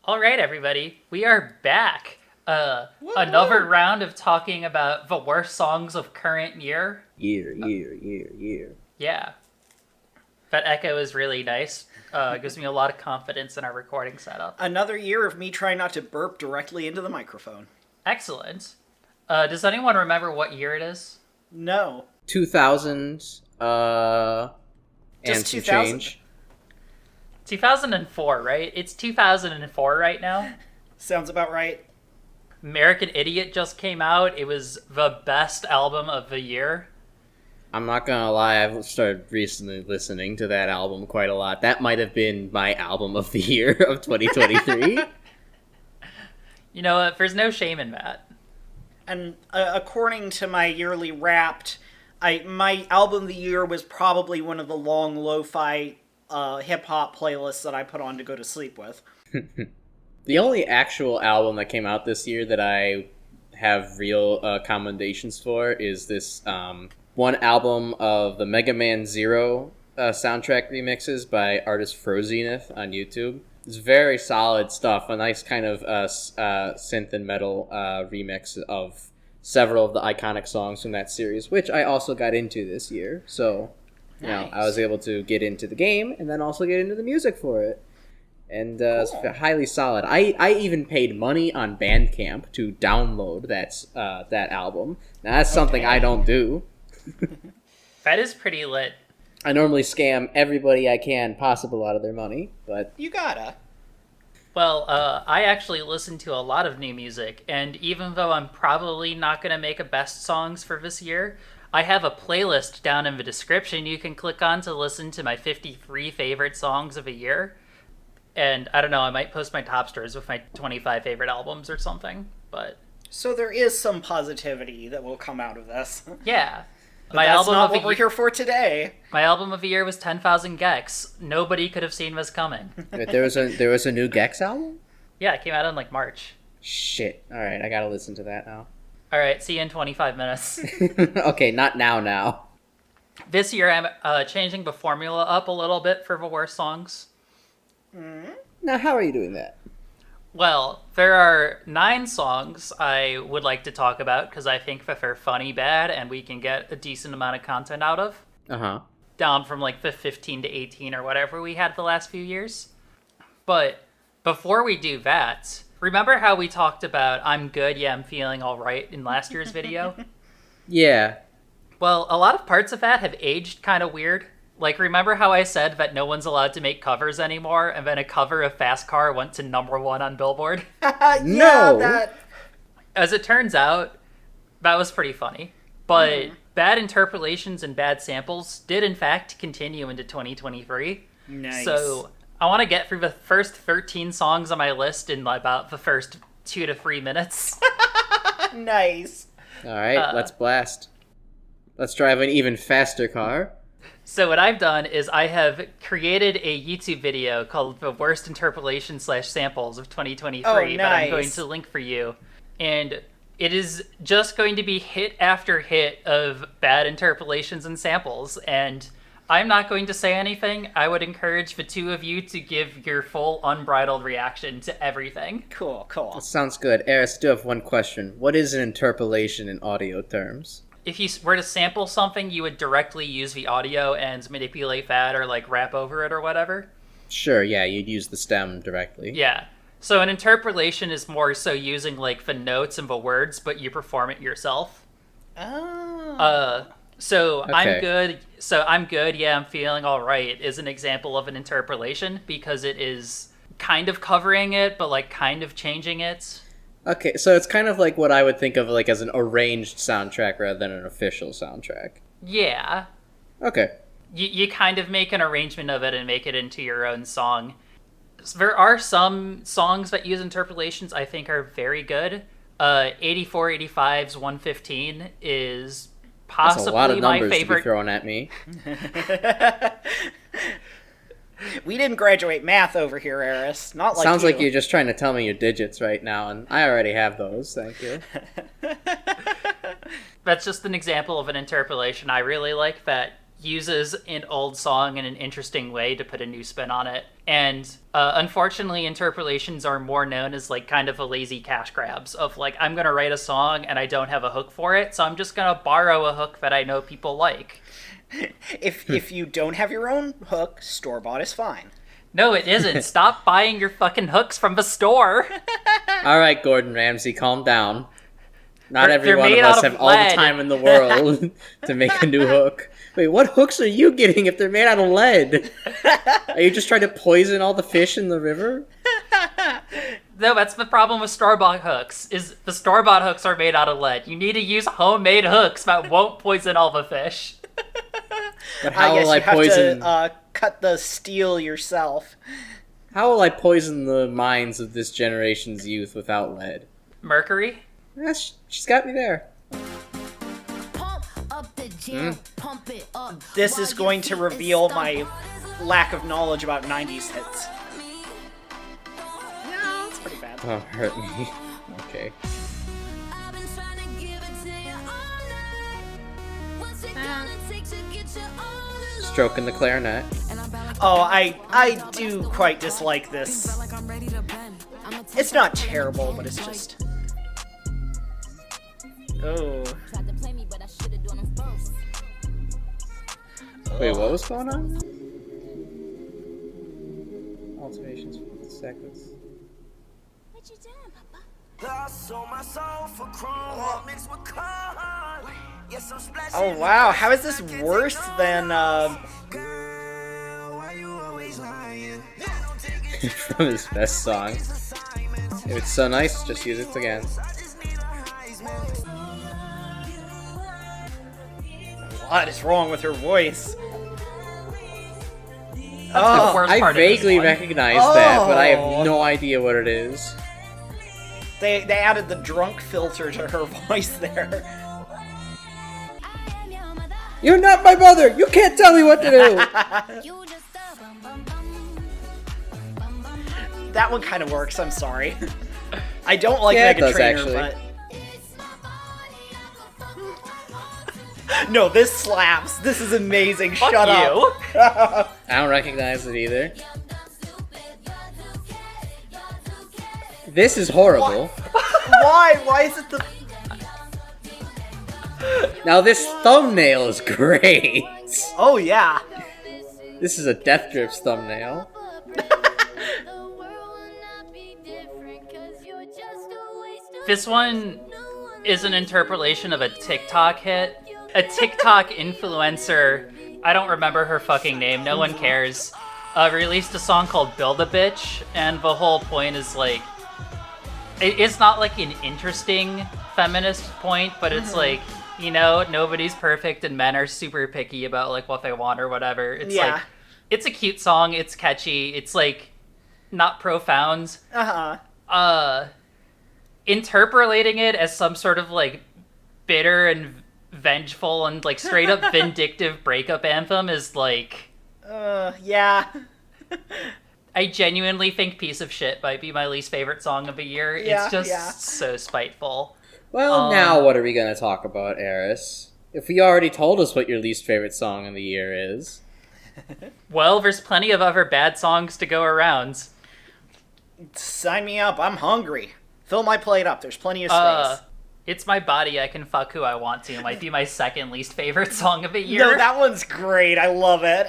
All right, everybody, we are back. Another round of talking about the worst songs of current year. Year. Yeah, that echo is really nice. Gives me a lot of confidence in our recording setup. Another year of me trying not to burp directly into the microphone. Excellent. Does anyone remember what year it is? No. 2000, and Just some 2000. change. 2004, right? It's 2004 right now. Sounds about right. American Idiot just came out. It was the best album of the year. I'm not gonna lie, I've started recently listening to that album quite a lot. That might have been my album of the year of 2023. You know what? There's no shame in that. And according to my yearly Wrapped, my album of the year was probably one of the long lo-fi hip-hop playlists that I put on to go to sleep with. The only actual album that came out this year that I have real commendations for is this one album of the Mega Man Zero soundtrack remixes by artist Frozeneth on YouTube. It's very solid stuff, a nice kind of synth and metal remix of several of the iconic songs from that series, which I also got into this year. So, you know, I was able to get into the game and then also get into the music for it. And it's highly solid. I even paid money on Bandcamp to download that album. Now, that's something I don't do. That is pretty lit. I normally scam everybody I can possible out of their money, but... You gotta. Well, I actually listen to a lot of new music, and even though I'm probably not going to make a best songs for this year, I have a playlist down in the description you can click on to listen to my 53 favorite songs of a year. And I don't know, I might post my top stores with my 25 favorite albums or something, but... So there is some positivity that will come out of this. Yeah. But that's not what we're here for today. My album of the year was 10,000 Gex. Nobody could have seen this coming. Wait, there was a new Gex album? Yeah, it came out in like March. Shit. Alright, I gotta listen to that now. Alright, see you in 25 minutes. Okay, not now. This year I'm changing the formula up a little bit for the worst songs. Now, how are you doing that? Well, there are 9 songs I would like to talk about because I think that they're funny bad and we can get a decent amount of content out of. Uh-huh. Down from like the 15 to 18 or whatever we had the last few years. But before we do that, remember how we talked about I'm good, yeah, I'm feeling alright in last year's video? Yeah. Well, a lot of parts of that have aged kind of weird. Like, remember how I said that no one's allowed to make covers anymore, and then a cover of Fast Car went to #1 on Billboard? No! That... As it turns out, that was pretty funny. But bad interpolations and bad samples did in fact continue into 2023. Nice. So, I want to get through the first 13 songs on my list in about the first 2 to 3 minutes. Nice. Alright, let's blast. Let's drive an even faster car. So what I've done is I have created a YouTube video called The Worst Interpolation / Samples of 2023 that I'm going to link for you. And it is just going to be hit after hit of bad interpolations and samples. And I'm not going to say anything. I would encourage the two of you to give your full unbridled reaction to everything. Cool. That sounds good. Eris, I do have one question. What is an interpolation in audio terms? If you were to sample something, you would directly use the audio and manipulate that or like rap over it or whatever. Sure, yeah, you'd use the stem directly. Yeah. So an interpolation is more so using like the notes and the words, but you perform it yourself. Oh. So Okay. I'm good, yeah, I'm feeling all right is an example of an interpolation because it is kind of covering it, but like kind of changing it. Okay, so it's kind of like what I would think of like as an arranged soundtrack rather than an official soundtrack. Yeah. Okay. You kind of make an arrangement of it and make it into your own song. There are some songs that use interpolations I think are very good. 84, 85's 115 is possibly That's a lot of my numbers favorite. to be thrown at me. We didn't graduate math over here, Eris. Not like Sounds you. like you're just trying to tell me your digits right now, and I already have those, thank you. That's just an example of an interpolation I really like that uses an old song in an interesting way to put a new spin on it. And unfortunately, interpolations are more known as like kind of a lazy cash grabs of like, I'm going to write a song and I don't have a hook for it, so I'm just going to borrow a hook that I know people like. If you don't have your own hook, store-bought is fine. No, it isn't. Stop buying your fucking hooks from the store. All right, Gordon Ramsay, calm down. Not every one of us have all the time in the world to make a new hook. Wait, what hooks are you getting if they're made out of lead? Are you just trying to poison all the fish in the river? No, that's the problem with store-bought hooks, is the store-bought hooks are made out of lead. You need to use homemade hooks that won't poison all the fish. But how will I poison... have to cut the steel yourself. How will I poison the minds of this generation's youth without lead? Mercury? Yes, she's got me there. This is going to reveal my lack of knowledge about 90s hits. Yeah, that's pretty bad. Oh, hurt me. Okay. Stroking the clarinet. Oh, I do quite dislike this. It's not terrible, but it's just... Oh. Wait, what was going on? Alterations for the seconds. What you doing, Papa? Oh wow, how is this worse than from his best song? If it's so nice, just use it again. What is wrong with her voice? That's the worst I part vaguely of this one. recognize that, but I have no idea what it is. They added the drunk filter to her voice there. You're not my mother! You can't tell me what to do! That one kind of works, I'm sorry. I don't like Yeah, it Mega does, Trainer, actually. but... No, this slaps. This is amazing. Fuck Shut you. up. I don't recognize it either. This is horrible. Why? Why is it the... Now this thumbnail is great. Oh, yeah. This is a Death Drips thumbnail. This one is an interpolation of a TikTok hit. A TikTok influencer, I don't remember her fucking name, no one cares, released a song called Build a Bitch, and the whole point is like, it's not like an interesting feminist point, but it's like, you know, nobody's perfect and men are super picky about like what they want or whatever. It's like, it's a cute song, it's catchy, it's like not profound. Interpolating it as some sort of like bitter and vengeful and like straight up vindictive breakup anthem is like, yeah. I genuinely think Piece of Shit might be my least favorite song of the year. Yeah, it's just so spiteful. Well, now what are we going to talk about, Eris? If we already told us what your least favorite song of the year is. Well, there's plenty of other bad songs to go around. Sign me up. I'm hungry. Fill my plate up. There's plenty of space. It's My Body, I Can Fuck Who I Want To might be my second least favorite song of the year. No, that one's great. I love it.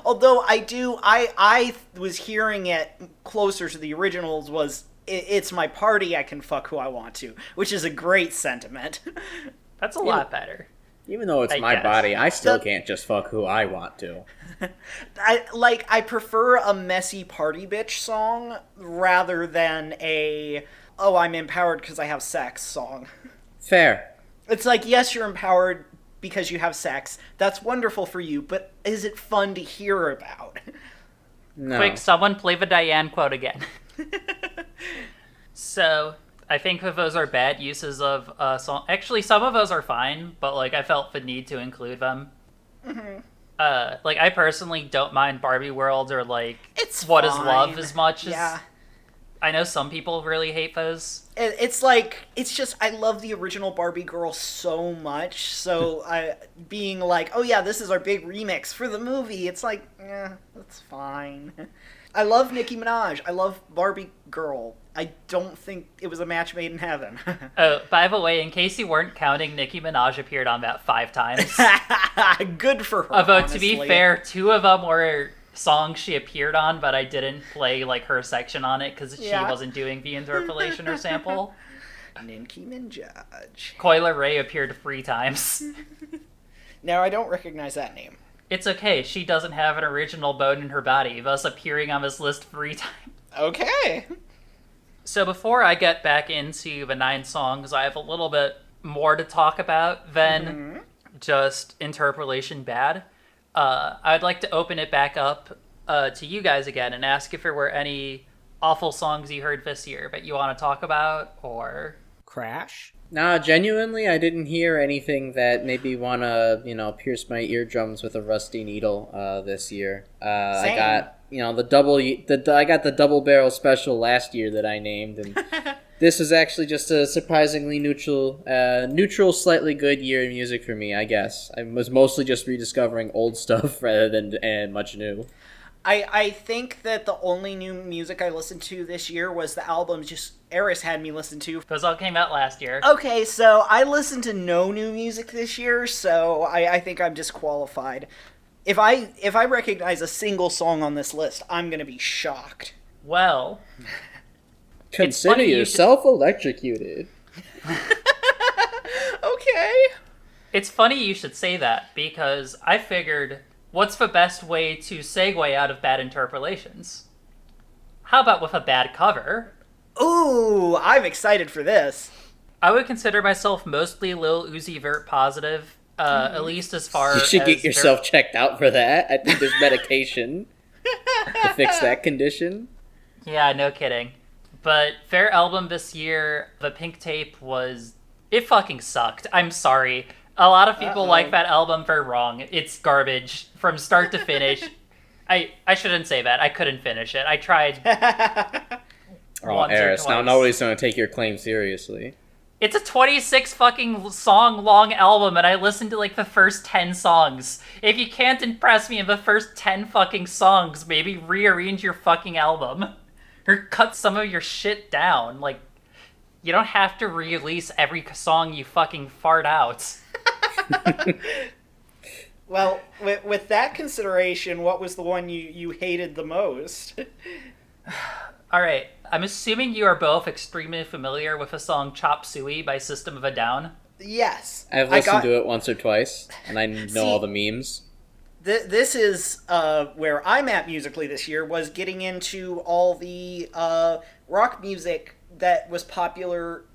Although I was hearing it closer to the originals was It's My Party, I Can Fuck Who I Want To, which is a great sentiment. That's a lot better. Even though it's my body, I still can't just fuck who I want to. I prefer a messy party bitch song rather than a, oh, I'm empowered because I have sex song. Fair. It's like, yes, you're empowered because you have sex. That's wonderful for you, but is it fun to hear about? No. Quick, someone play the Diane quote again. So, I think that those are bad uses of song. Actually, some of those are fine, but like I felt the need to include them. Like I personally don't mind Barbie World or like It's What Is fine. Love as much as I know some people really hate those. It's like, it's just, I love the original Barbie girl so much, so being like, oh yeah, this is our big remix for the movie, it's like, that's fine. I love Nicki Minaj. I love Barbie girl. I don't think it was a match made in heaven. Oh, by the way, in case you weren't counting, Nicki Minaj appeared on that 5 times. Good for her, Although, honestly. to be fair, 2 of them were songs she appeared on, but I didn't play, like, her section on it because she wasn't doing the interpolation or sample. Nicki Minaj. Coyle Ray appeared 3 times. Now, I don't recognize that name. It's okay, she doesn't have an original bone in her body, thus appearing on this list 3 times. Okay. So before I get back into the 9 songs, I have a little bit more to talk about than just interpolation bad. I'd like to open it back up to you guys again and ask if there were any awful songs you heard this year that you want to talk about, or... Crash? Nah, genuinely, I didn't hear anything that made me want to, pierce my eardrums with a rusty needle this year. I got, I got the double barrel special last year that I named, and this was actually just a surprisingly neutral, slightly good year in music for me, I guess. I was mostly just rediscovering old stuff rather than much new. I think that the only new music I listened to this year was the albums just Eris had me listen to. Those all came out last year. Okay, so I listened to no new music this year, so I think I'm disqualified. If I recognize a single song on this list, I'm gonna be shocked. Well... Consider yourself electrocuted. Okay. It's funny you should say that, because I figured... What's the best way to segue out of bad interpolations? How about with a bad cover? Ooh, I'm excited for this. I would consider myself mostly Lil Uzi Vert positive, at least as far as... You should get yourself checked out for that. I think there's medication to fix that condition. Yeah, no kidding. But their album this year, The Pink Tape, it fucking sucked. I'm sorry. A lot of people like that album. They're wrong. It's garbage from start to finish. I shouldn't say that. I couldn't finish it. I tried once Eris, or twice. now nobody's going to take your claim seriously. It's a 26 fucking song long album, and I listened to like the first 10 songs. If you can't impress me in the first 10 fucking songs, maybe rearrange your fucking album. Or cut some of your shit down. Like, you don't have to release every song you fucking fart out. Well, with that consideration, what was the one you hated the most? Alright, I'm assuming you are both extremely familiar with the song Chop Suey by System of a Down. Yes. I've listened to it once or twice, and I know all the memes. This is where I'm at musically this year, was getting into all the rock music that was popular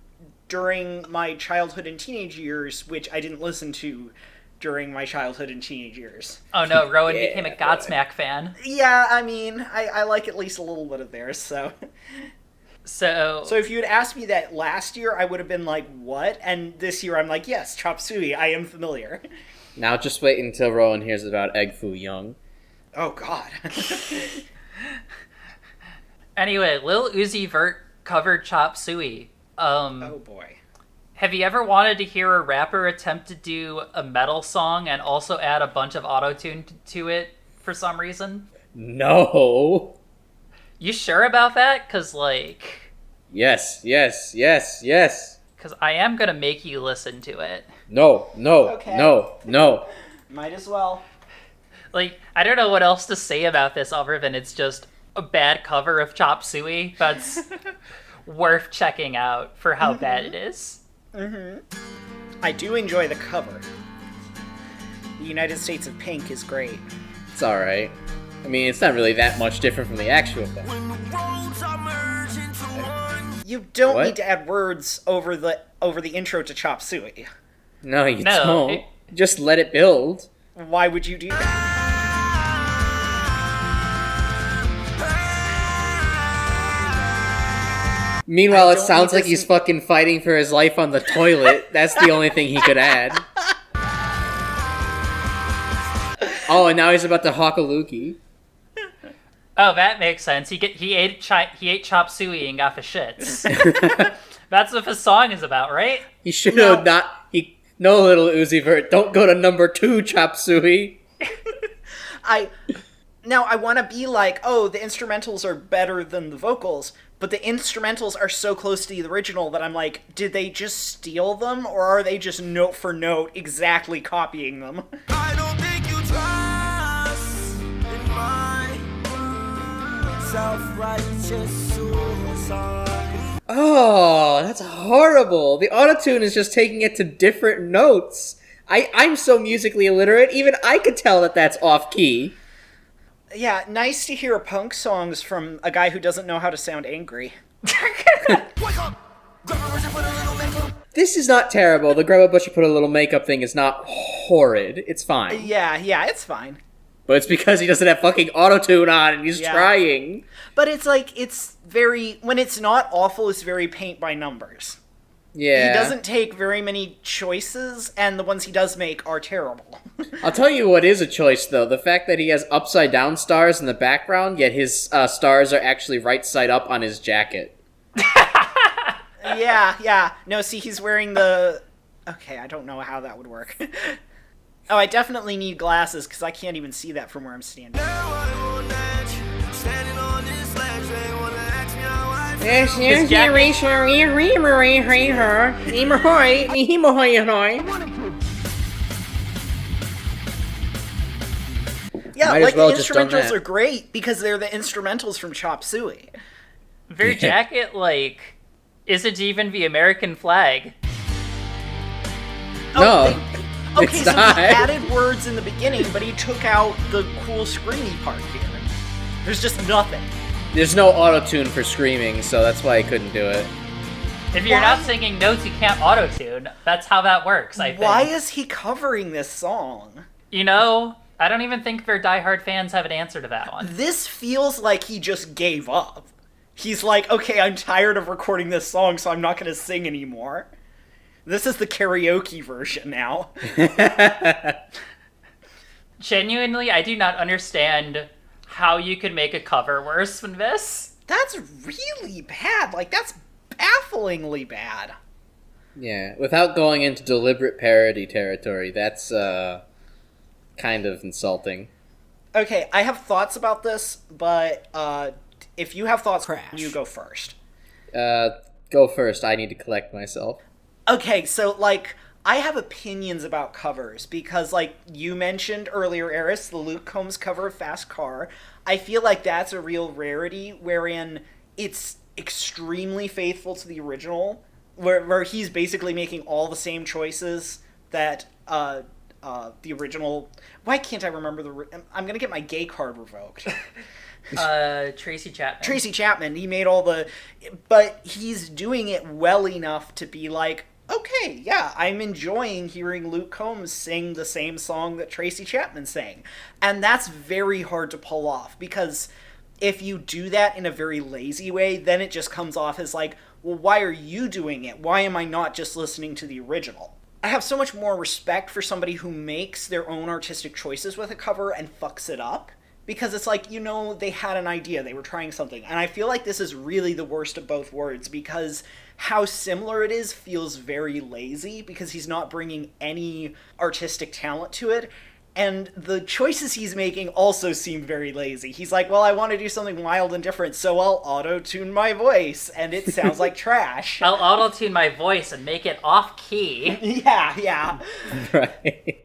during my childhood and teenage years, which I didn't listen to during my childhood and teenage years. Oh no, Rowan became a Godsmack fan. Yeah, I mean, I like at least a little bit of theirs, so... So if you had asked me that last year, I would have been like, what? And this year I'm like, yes, Chop Suey, I am familiar. Now just wait until Rowan hears about Egg Foo Young. Oh, God. Anyway, Lil Uzi Vert covered Chop Suey. Oh, boy. Have you ever wanted to hear a rapper attempt to do a metal song and also add a bunch of auto-tune to it for some reason? No. You sure about that? Because, like... Yes. Because I am going to make you listen to it. No. Okay. No. Might as well. Like, I don't know what else to say about this other than it's just a bad cover of Chop Suey that's worth checking out for how bad it is. I do enjoy the cover. The United States of Pink is great. It's alright. I mean, it's not really that much different from the actual thing. You don't What? need to add words over the intro to Chop Suey. No, you No, don't. Just let it build. Why would you do that? Meanwhile, I it don't sounds need like this he's in- fucking fighting for his life on the toilet. That's the only thing he could add. Oh, and now he's about to hawk a loogie. Oh, that makes sense. He ate chop suey and got the shits. That's what the song is about, right? He should have not. No, little Uzi Vert, don't go to number 2, chop suey. I want to be like, oh, the instrumentals are better than the vocals, but the instrumentals are so close to the original that I'm like, did they just steal them, or are they just note for note exactly copying them? I don't think you trust in my self-righteous suicide. Oh, that's horrible. The autotune is just taking it to different notes. I'm so musically illiterate, even I could tell that that's off-key. Yeah, nice to hear punk songs from a guy who doesn't know how to sound angry. This is not terrible. The grab a bush, you put a little makeup thing is not horrid. It's fine. Yeah, it's fine. But it's because he doesn't have fucking autotune on and he's trying. But it's like, it's very... When it's not awful, it's very paint by numbers. Yeah. He doesn't take very many choices, and the ones he does make are terrible. I'll tell you what is a choice, though. The fact that he has upside-down stars in the background, yet his stars are actually right side up on his jacket. Yeah. No, see, he's wearing the... Okay, I don't know how that would work. Oh, I definitely need glasses, because I can't even see that from where I'm standing. Yeah, like the instrumentals are great, because they're the instrumentals from Chop Suey. Their jacket, like, isn't even the American flag. No. Okay, so he added words in the beginning, but he took out the cool screamy part here. There's just nothing. There's no auto-tune for screaming, so that's why I couldn't do it. If you're not singing notes, you can't auto-tune. That's how that works, I think. Why is he covering this song? You know, I don't even think their diehard fans have an answer to that one. This feels like he just gave up. He's like, okay, I'm tired of recording this song, so I'm not going to sing anymore. This is the karaoke version now. Genuinely, I do not understand how you could make a cover worse than this. That's really bad. Like, that's bafflingly bad. Yeah, without going into deliberate parody territory, that's kind of insulting. Okay, I have thoughts about this, but if you have thoughts, you go first. Go first. I need to collect myself. Okay, so, like, I have opinions about covers, because, like, you mentioned earlier, Eris, the Luke Combs cover of Fast Car. I feel like that's a real rarity, wherein it's extremely faithful to the original, where he's basically making all the same choices that the original... Why can't I remember I'm gonna get my gay card revoked. Tracy Chapman. Tracy Chapman, he made all the... But he's doing it well enough to be like, okay, yeah, I'm enjoying hearing Luke Combs sing the same song that Tracy Chapman sang. And that's very hard to pull off, because if you do that in a very lazy way, then it just comes off as like, well, why are you doing it? Why am I not just listening to the original? I have so much more respect for somebody who makes their own artistic choices with a cover and fucks it up. Because it's like, you know, they had an idea, they were trying something. And I feel like this is really the worst of both worlds, because how similar it is feels very lazy, because he's not bringing any artistic talent to it. And the choices he's making also seem very lazy. He's like, well, I want to do something wild and different, so I'll auto-tune my voice, and it sounds like trash. I'll auto-tune my voice and make it off-key. Yeah. Right.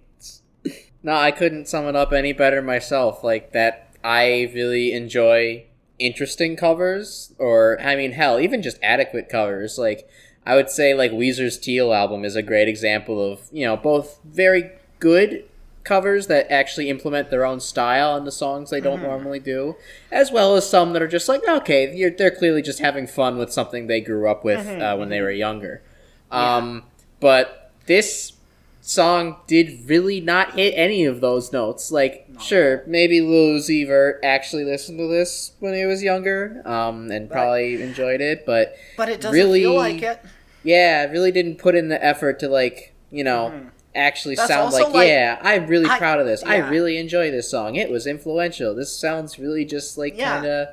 No, I couldn't sum it up any better myself. Like, that I really enjoy interesting covers, or, I mean, hell, even just adequate covers. Like, I would say, like, Weezer's Teal album is a great example of, you know, both very good covers that actually implement their own style in the songs they don't normally do, as well as some that are just like, okay, they're clearly just having fun with something they grew up with when they were younger. But this song did really not hit any of those notes. Like, sure, maybe Lil Uzi Vert actually listened to this when he was younger, and probably enjoyed it, but it doesn't really feel like it. Yeah, it really didn't put in the effort to, like, you know, actually That's sound also, like, yeah, I'm really proud of this. Yeah. I really enjoy this song. It was influential. This sounds really just like kind of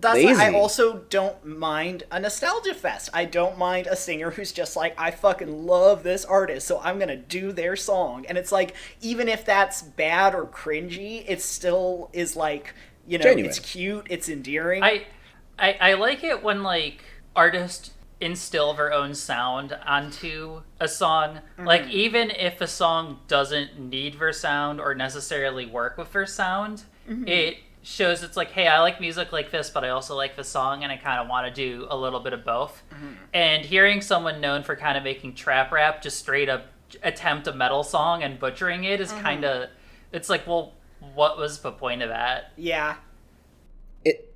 That's lazy. I also don't mind a nostalgia fest. I don't mind a singer who's just like, I fucking love this artist, so I'm gonna do their song. And it's like, even if that's bad or cringy, it still is like, you know, genuine. It's cute, it's endearing. I like it when like artists instill their own sound onto a song. Like, even if a song doesn't need their sound or necessarily work with their sound, it shows it's like, hey, I like music like this, but I also like the song, and I kind of want to do a little bit of both. And hearing someone known for kind of making trap rap just straight up attempt a metal song and butchering it is kind of, it's like, well, what was the point of that? Yeah.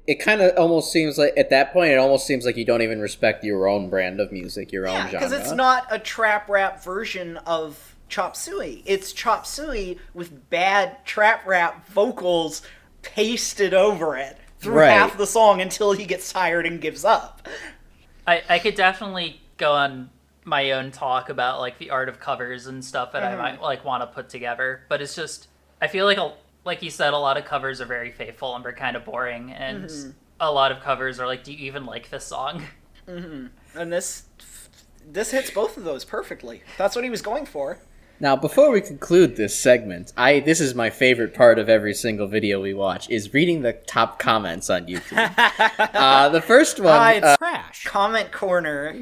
It kind of almost seems like, at that point, it almost seems like you don't even respect your own brand of music, your own genre. Because it's not a trap rap version of Chop Suey. It's Chop Suey with bad trap rap vocals pasted over it through half the song until he gets tired and gives up. I could definitely go on my own talk about like the art of covers and stuff that I might like want to put together, but it's just, I feel like you said, a lot of covers are very faithful and they're kind of boring, and a lot of covers are like, do you even like this song? And this hits both of those perfectly. That's what he was going for. Now, before we conclude this segment, this is my favorite part of every single video we watch, is reading the top comments on YouTube. The first one... it's Trash. Comment Corner.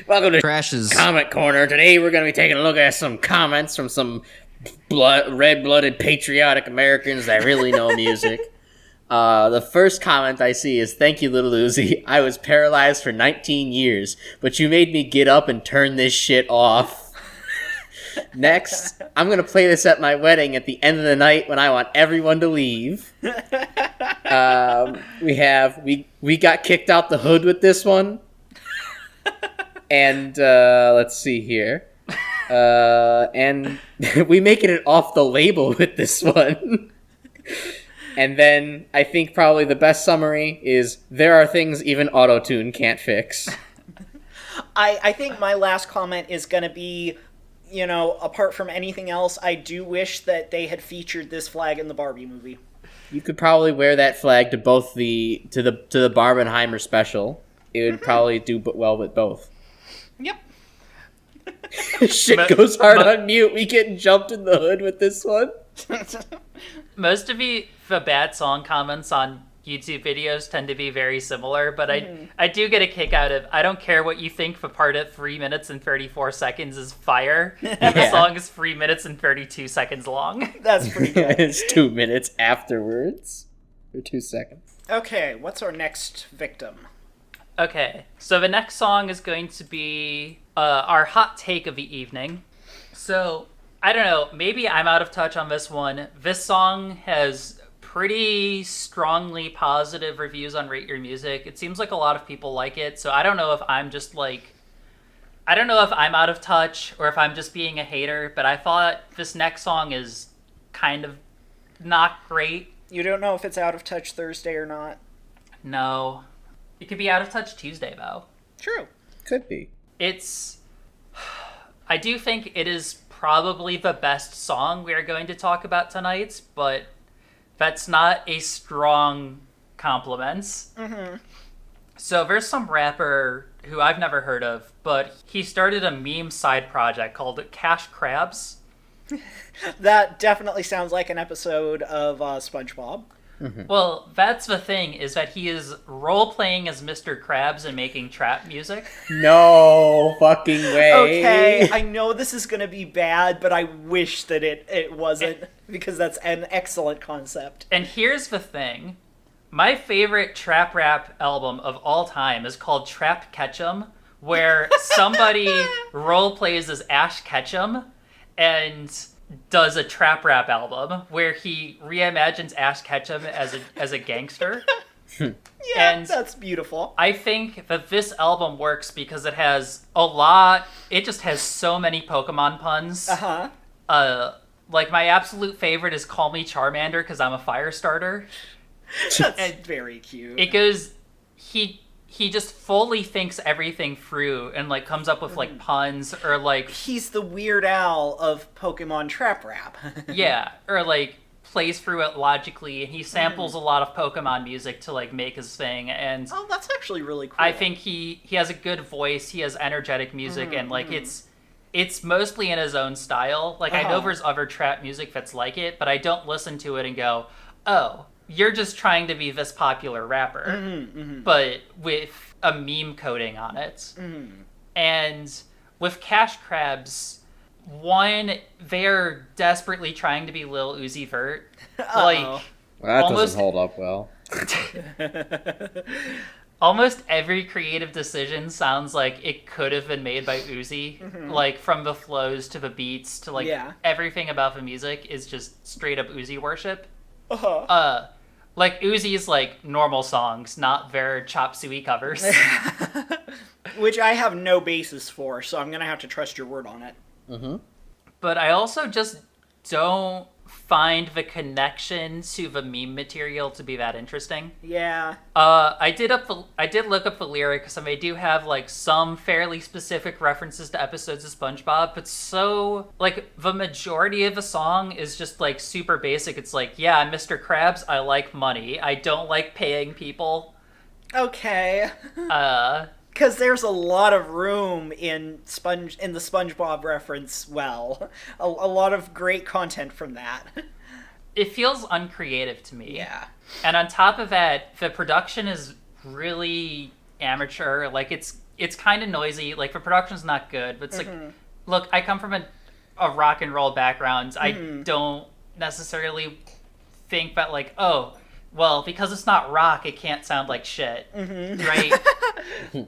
Welcome to Trash's Comment Corner. Today we're going to be taking a look at some comments from some red-blooded patriotic Americans that really know music. The first comment I see is, "Thank you, Little Uzi. I was paralyzed for 19 years, but you made me get up and turn this shit off." Next, "I'm going to play this at my wedding at the end of the night when I want everyone to leave." We got kicked out the hood with this one. And let's see here. And we making it off the label with this one. And then I think probably the best summary is, "There are things even autotune can't fix." I think my last comment is going to be, you know, apart from anything else, I do wish that they had featured this flag in the Barbie movie. You could probably wear that flag to both to the Barbenheimer special. It would probably do well with both. Yep. Shit goes hard on mute. We getting jumped in the hood with this one. Most of the bad song comments on YouTube videos tend to be very similar, but I do get a kick out of, I don't care what you think, the part at 3 minutes and 34 seconds is fire, and the song is 3 minutes and 32 seconds long. That's pretty good. It's 2 minutes afterwards. Or 2 seconds. Okay, what's our next victim? Okay, so the next song is going to be our hot take of the evening. So, I don't know, maybe I'm out of touch on this one. This song has pretty strongly positive reviews on Rate Your Music. It seems like a lot of people like it, so I don't know if I'm just like... I don't know if I'm out of touch or if I'm just being a hater, but I thought this next song is kind of not great. You don't know if it's Out of Touch Thursday or not? No. It could be Out of Touch Tuesday, though. True. Could be. It's... I do think it is probably the best song we are going to talk about tonight, but that's not a strong compliment. So there's some rapper who I've never heard of, but he started a meme side project called Cash Crabs. That definitely sounds like an episode of SpongeBob. Well, that's the thing, is that he is role-playing as Mr. Krabs and making trap music. No fucking way. Okay, I know this is going to be bad, but I wish that it wasn't, because that's an excellent concept. And here's the thing. My favorite trap rap album of all time is called Trap Ketchum, where somebody role-plays as Ash Ketchum and does a trap rap album where he reimagines Ash Ketchum as a gangster. Yeah, and that's beautiful. I think that this album works because it has it just has so many Pokemon puns. Like, my absolute favorite is Call Me Charmander because I'm a fire starter. That's very cute. It goes, he he just fully thinks everything through and, like, comes up with, like, puns or, like... He's the Weird Al of Pokemon trap rap. Yeah, or, like, plays through it logically, and he samples a lot of Pokemon music to, like, make his thing, and... Oh, that's actually really cool. I think he has a good voice, he has energetic music, and, like, it's mostly in his own style. Like, I know there's other trap music that's like it, but I don't listen to it and go, oh, you're just trying to be this popular rapper, but with a meme coding on it. And with Cash Crabs, one, they're desperately trying to be Lil Uzi Vert. Like, well, that doesn't hold up well. Almost every creative decision sounds like it could have been made by Uzi. Like, from the flows to the beats to, like, everything about the music is just straight up Uzi worship. Like, Uzi's, like, normal songs, not their Chop Suey covers. Which I have no basis for, so I'm gonna have to trust your word on it. But I also just don't find the connection to the meme material to be that interesting. Yeah. I did look up the lyrics, and they do have, like, some fairly specific references to episodes of SpongeBob, but so, like, the majority of the song is just, like, super basic. It's like, yeah, I'm Mr. Krabs, I like money, I don't like paying people. Okay. Because there's a lot of room in the SpongeBob reference. Well, a lot of great content from that. It feels uncreative to me. Yeah. And on top of that, the production is really amateur. Like, it's kind of noisy. Like, the production's not good, but it's like, look, I come from a rock and roll background. I don't necessarily think that, like, oh, well, because it's not rock, it can't sound like shit, right?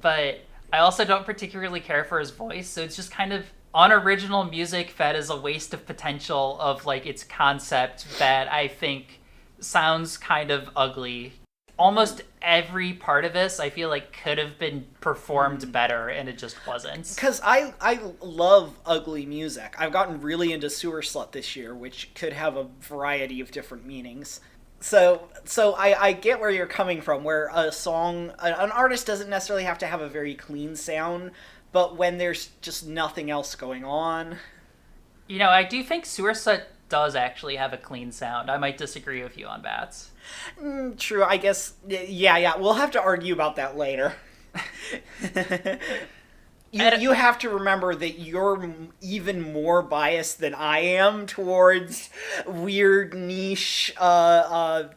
But I also don't particularly care for his voice, so it's just kind of unoriginal music that is a waste of potential of, like, its concept that I think sounds kind of ugly. Almost every part of this, I feel like, could have been performed better, and it just wasn't. Because I love ugly music. I've gotten really into Sewer Slut this year, which could have a variety of different meanings. So I get where you're coming from, where a song, an artist doesn't necessarily have to have a very clean sound, but when there's just nothing else going on. You know, I do think Sewer Slut does actually have a clean sound. I might disagree with you on that. True, I guess, yeah, we'll have to argue about that later. You have to remember that you're even more biased than I am towards weird niche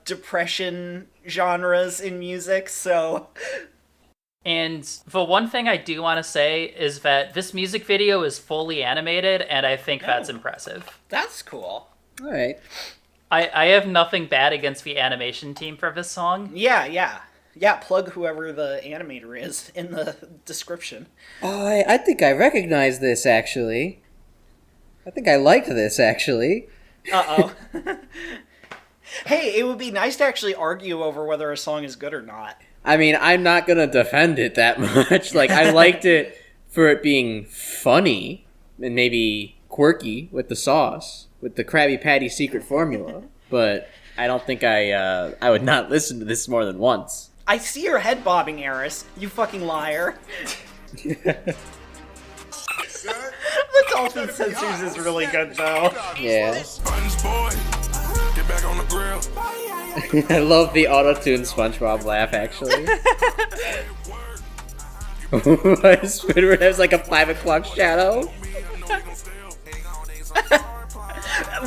depression genres in music, so... And the one thing I do want to say is that this music video is fully animated, and I think that's impressive. That's cool. All right. I have nothing bad against the animation team for this song. Yeah, plug whoever the animator is in the description. Oh, I think I recognize this, actually. I think I liked this, actually. Uh-oh. Hey, it would be nice to actually argue over whether a song is good or not. I mean, I'm not gonna defend it that much. Like, I liked it for it being funny and maybe quirky with the sauce, with the Krabby Patty secret formula, but I don't think I would not listen to this more than once. I see your head bobbing, Eris. You fucking liar. The Dolphin Sensors is really good, though. Yeah. I love the auto-tune SpongeBob laugh, actually. Squidward has like a 5 o'clock shadow.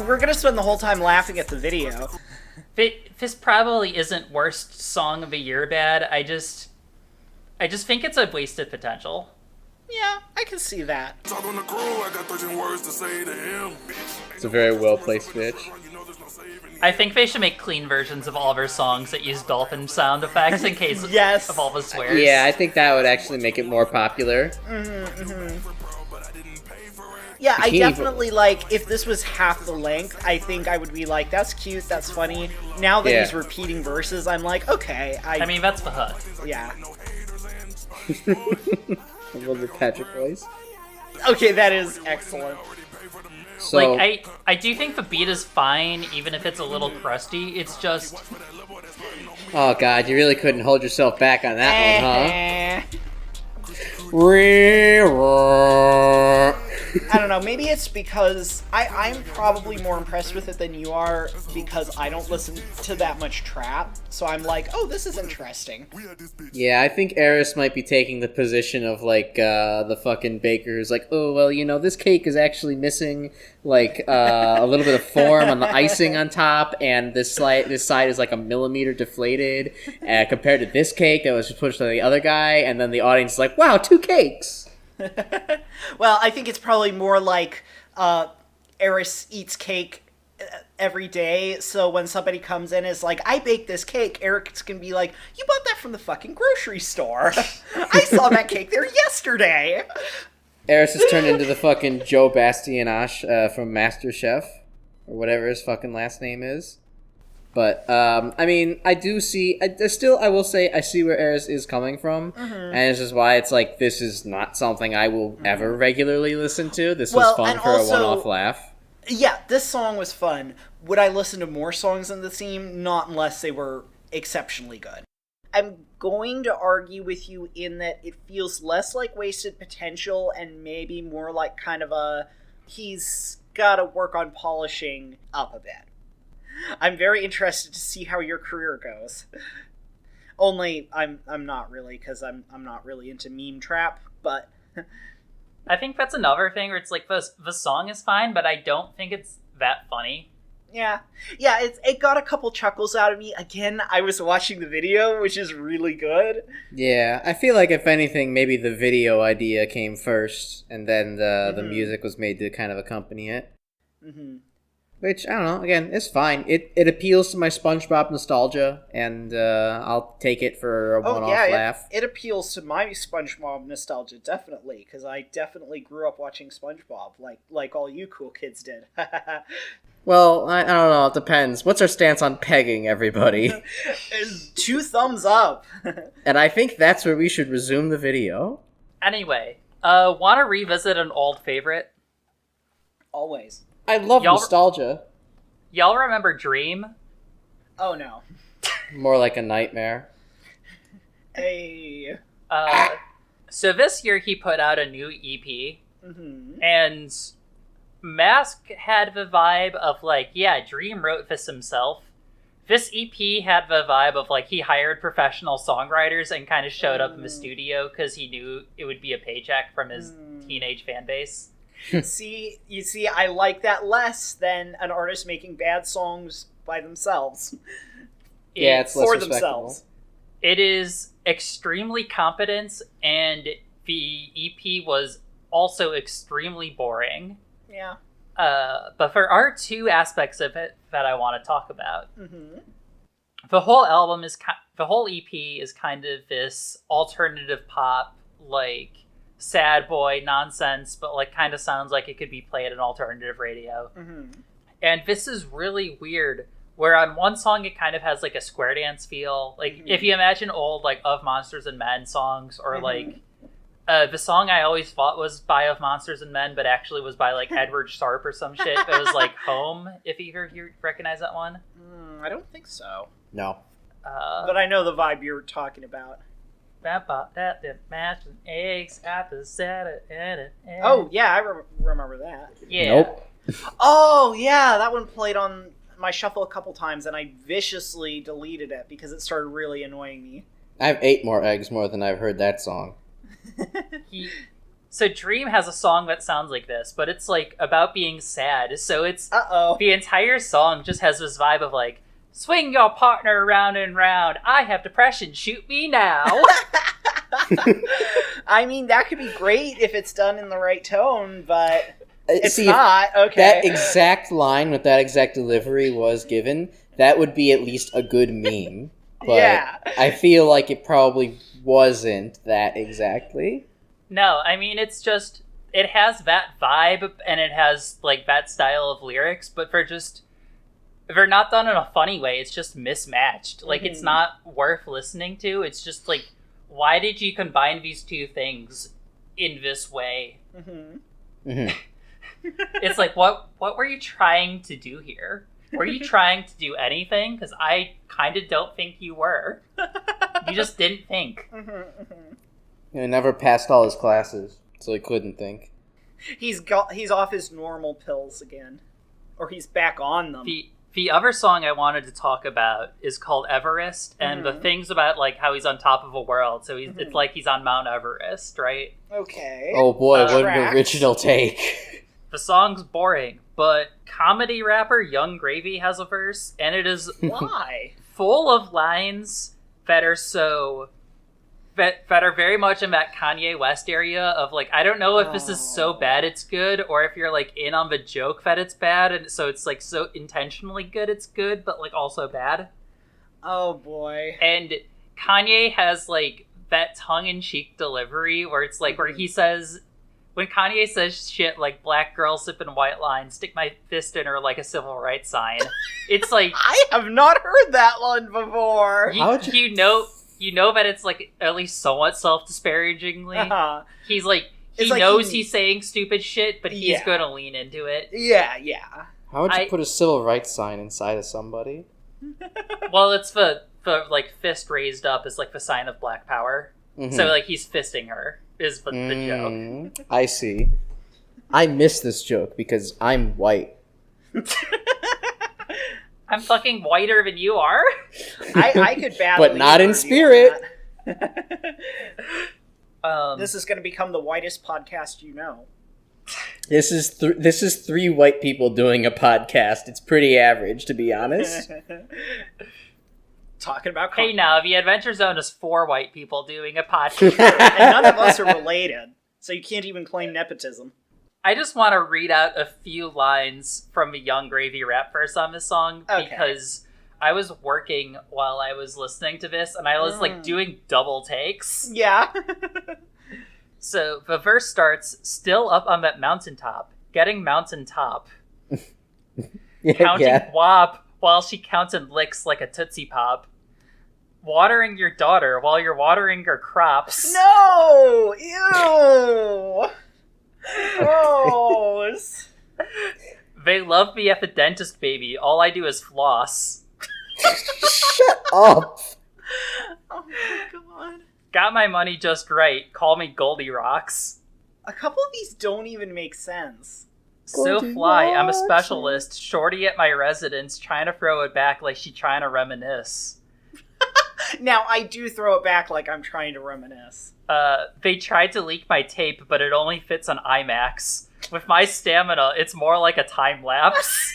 We're gonna spend the whole time laughing at the video. This probably isn't worst song of the year bad. I just think it's a wasted potential. Yeah, I can see that. It's a very well-placed bitch. I think they should make clean versions of all their songs that use dolphin sound effects in case of all the swears. Yeah, I think that would actually make it more popular. Yeah, I definitely, like, if this was half the length, I think I would be like, that's cute, that's funny. Now that he's repeating verses, I'm like, okay. I mean, that's the hook. Yeah. I love the Patrick voice. Okay, that is excellent. So, like, I do think the beat is fine, even if it's a little crusty. It's just, Oh god, you really couldn't hold yourself back on that one, huh? I don't know, maybe it's because I'm probably more impressed with it than you are because I don't listen to that much trap, so I'm like, oh, this is interesting. Yeah, I think Eris might be taking the position of, like, the fucking baker who's like, oh, well, you know, this cake is actually missing, like, a little bit of form on the icing on top, and this side is, like, a millimeter deflated, compared to this cake that was pushed on the other guy, and then the audience is like, wow, 2 cakes! Well, I think it's probably more like Eris eats cake every day, so when somebody comes in and is like, I baked this cake, Eric's gonna be like, you bought that from the fucking grocery store. I saw that cake there yesterday. Eris has turned into the fucking Joe Bastianich from MasterChef, or whatever his fucking last name is. But, I mean, I do see, I will say, I see where Eris is coming from, and it's just why it's like, this is not something I will ever regularly listen to. This was fun for a one-off laugh. Yeah, this song was fun. Would I listen to more songs in the theme? Not unless they were exceptionally good. I'm going to argue with you in that it feels less like wasted potential and maybe more like kind of a, he's got to work on polishing up a bit. I'm very interested to see how your career goes. Only I'm not really, because I'm not really into meme trap, but I think that's another thing where it's like the song is fine, but I don't think it's that funny. Yeah, it got a couple chuckles out of me. Again, I was watching the video, which is really good. Yeah, I feel like if anything, maybe the video idea came first, and then the music was made to kind of accompany it. Mm-hmm. Which, I don't know, again, it's fine. It appeals to my SpongeBob nostalgia, and I'll take it for a one-off laugh. It appeals to my SpongeBob nostalgia, definitely, because I definitely grew up watching SpongeBob, like all you cool kids did. Well, I don't know, it depends. What's our stance on pegging, everybody? 2 thumbs up! And I think that's where we should resume the video. Anyway, want to revisit an old favorite? Always. I love nostalgia. Y'all remember Dream? Oh, no. More like a nightmare. Hey. So this year he put out a new EP, and Mask had the vibe of like, yeah, Dream wrote this himself. This EP had the vibe of like he hired professional songwriters and kind of showed up in the studio because he knew it would be a paycheck from his teenage fan base. You see, I like that less than an artist making bad songs by themselves. Yeah, it's less for respectable. Themselves. It is extremely competent, and the EP was also extremely boring. Yeah. But there are 2 aspects of it that I want to talk about. Mm-hmm. The whole EP is kind of this alternative pop, like, sad boy nonsense, but like kind of sounds like it could be played on alternative radio. And this is really weird, where on one song it kind of has like a square dance feel, like if you imagine old like Of Monsters and Men songs, or like the song I always thought was by Of Monsters and Men but actually was by like Edward Sharpe or some shit. It was like Home, if either of you recognize that one. I don't think so. No. But I know the vibe you're talking about. That mashed eggs at the Saturday. Oh, yeah, I remember that. Yeah. Nope. Oh, yeah, that one played on my shuffle a couple times, and I viciously deleted it because it started really annoying me. I've ate more eggs more than I've heard that song. So Dream has a song that sounds like this, but it's like about being sad. So it's the entire song just has this vibe of like, swing your partner round and round. I have depression. Shoot me now. I mean, that could be great if it's done in the right tone, but it's not. Okay. That exact line with that exact delivery was given, that would be at least a good meme. But yeah. I feel like it probably wasn't that exactly. No, I mean, it's just, it has that vibe and it has like that style of lyrics, but they're not done in a funny way. It's just mismatched. Like, it's not worth listening to. It's just like, why did you combine these 2 things in this way? It's like, what were you trying to do here? Were you trying to do anything? Because I kind of don't think you were. You just didn't think. He never passed all his classes, so he couldn't think. He's off his normal pills again. Or he's back on them. The other song I wanted to talk about is called Everest, and the thing's about like how he's on top of a world, so it's like he's on Mount Everest, right? Okay. Oh boy, what an original take. The song's boring, but comedy rapper Young Gravy has a verse, and it is why full of lines that are that are very much in that Kanye West area of like, I don't know if this is so bad it's good, or if you're like in on the joke that it's bad, and so it's like so intentionally good it's good, but like also bad. Oh boy. And Kanye has like that tongue-in-cheek delivery where it's like where he says, when Kanye says shit like black girl sipping white line, stick my fist in her like a civil rights sign, it's like I have not heard that one before. You know that it's like at least somewhat self-disparagingly. He's like he like knows he's saying stupid shit, but he's gonna lean into it. Yeah. How would you put a civil rights sign inside of somebody? Well, it's the like fist raised up is like the sign of black power. So like he's fisting her is the joke. I see. I miss this joke because I'm white. I'm fucking whiter than you are. I could badly, but not in spirit. This is going to become the whitest podcast you know. This is three white people doing a podcast. It's pretty average, to be honest. Talking about hey, now the Adventure Zone is 4 white people doing a podcast, and none of us are related, so you can't even claim nepotism. I just want to read out a few lines from the Young Gravy rap verse on this song, because I was working while I was listening to this, and I was like doing double takes. Yeah. So the verse starts, still up on that mountaintop, getting mountaintop. Counting wop while she counting licks like a Tootsie Pop. Watering your daughter while you're watering her crops. No! Ew! Gross. They love me at the dentist, baby. All I do is floss. Shut up. Oh my god. Got my money just right. Call me Goldilocks. A couple of these don't even make sense. So fly, I'm a specialist. Shorty at my residence, trying to throw it back like she trying to reminisce. Now, I do throw it back like I'm trying to reminisce. They tried to leak my tape, but it only fits on IMAX. With my stamina, it's more like a time lapse.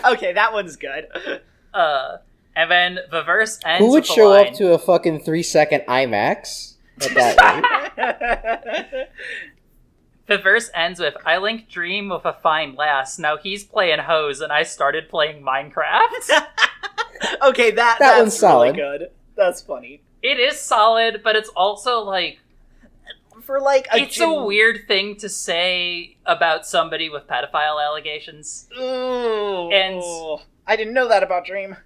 Okay, that one's good. And then the verse ends. Who would with show line, up to a fucking 3-second IMAX at that rate? The verse ends with, I linked Dream with a fine lass. Now he's playing Hose, and I started playing Minecraft. Okay, that's one's solid. Really good. That's funny. It is solid, but it's also like... For like it's a weird thing to say about somebody with pedophile allegations. Ooh. And I didn't know that about Dream.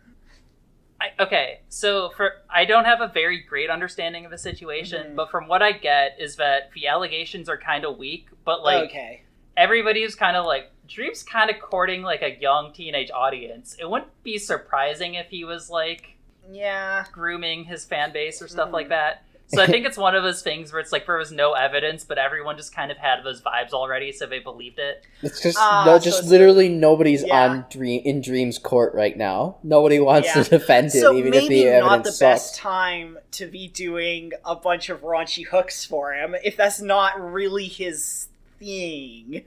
I don't have a very great understanding of the situation, but from what I get is that the allegations are kind of weak, but like everybody is kind of like, Dream's kind of courting like a young teenage audience. It wouldn't be surprising if he was like grooming his fan base or stuff like that. So I think it's one of those things where it's like there was no evidence, but everyone just kind of had those vibes already, so they believed it. It's just literally nobody's on in Dream's court right now. Nobody wants to defend him, even if the evidence not the sucks. best time to be doing a bunch of raunchy hooks for him if that's not really his thing.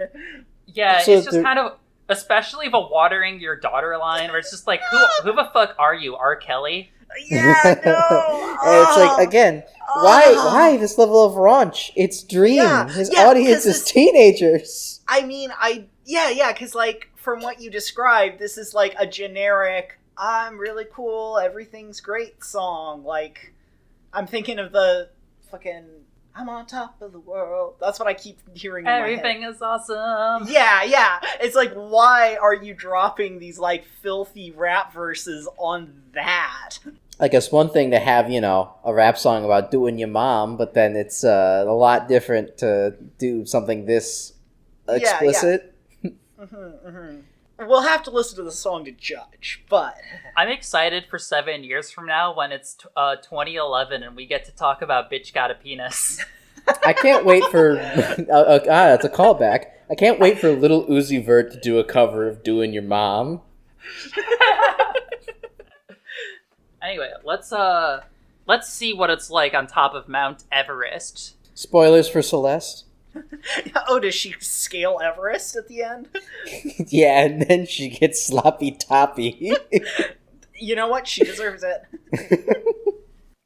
Yeah, also, it's just kind of, especially the watering your daughter line, where it's just like, who the fuck are you, R. Kelly? Yeah, no. And it's like, again, why this level of raunch? It's Dream. His audience is teenagers. I mean, because like from what you described, this is like a generic, I'm really cool, everything's great song. Like, I'm thinking of the fucking, I'm on top of the world. That's what I keep hearing in my head. Everything is awesome. Yeah. It's like, why are you dropping these like filthy rap verses on that? I guess one thing to have, a rap song about doing your mom, but then it's a lot different to do something this explicit. We'll have to listen to the song to judge, but... I'm excited for 7 years from now when it's 2011 and we get to talk about Bitch Got a Penis. I can't wait for... that's a callback. I can't wait for Little Uzi Vert to do a cover of Doing Your Mom. Anyway, let's see what it's like on top of Mount Everest. Spoilers for Celeste. Oh, does she scale Everest at the end? Yeah, and then she gets sloppy toppy. You know what? She deserves it.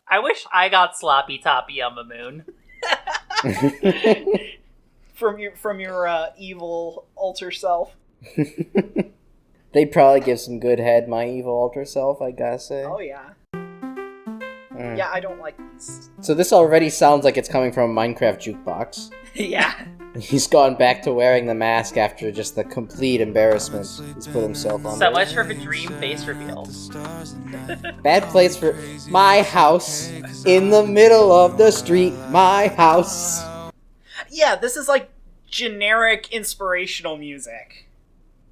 I wish I got sloppy toppy on the moon. from your evil alter self. They'd probably give some good head, my evil alter self, I gotta say. Oh, yeah. Yeah, I don't like these. So this already sounds like it's coming from a Minecraft jukebox. Yeah. He's gone back to wearing the mask after just the complete embarrassment he's put himself on. So much for the dream face reveal. Bad place for my house in the middle of the street. My house. Yeah, this is like generic inspirational music.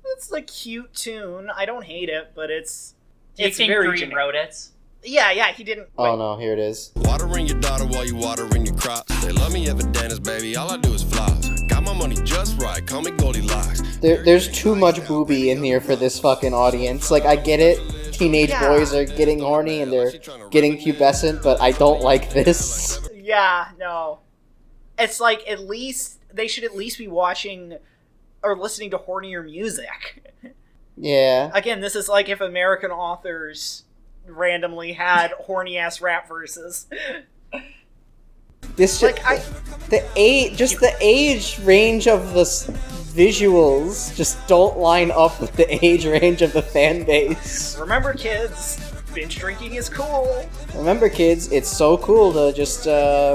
It's a cute tune. I don't hate it, but it's Do you think very Dream generic. wrote it? Yeah, he didn't. Oh no, here it is. Watering your daughter while you watering your crops. They love me evidence, baby. All I do is floss. Got my money just right. Call me Goldilocks. There's too much booby in here for this fucking audience. Like, I get it. Teenage boys are getting horny and they're getting pubescent, but I don't like this. Yeah, no. It's like, they should at least be watching or listening to hornier music. Yeah. Again, this is like if American authors randomly had horny ass rap verses. This Like, the age range of the visuals just don't line up with the age range of the fan base. Remember, kids, binge drinking is cool. Remember, kids, it's so cool to just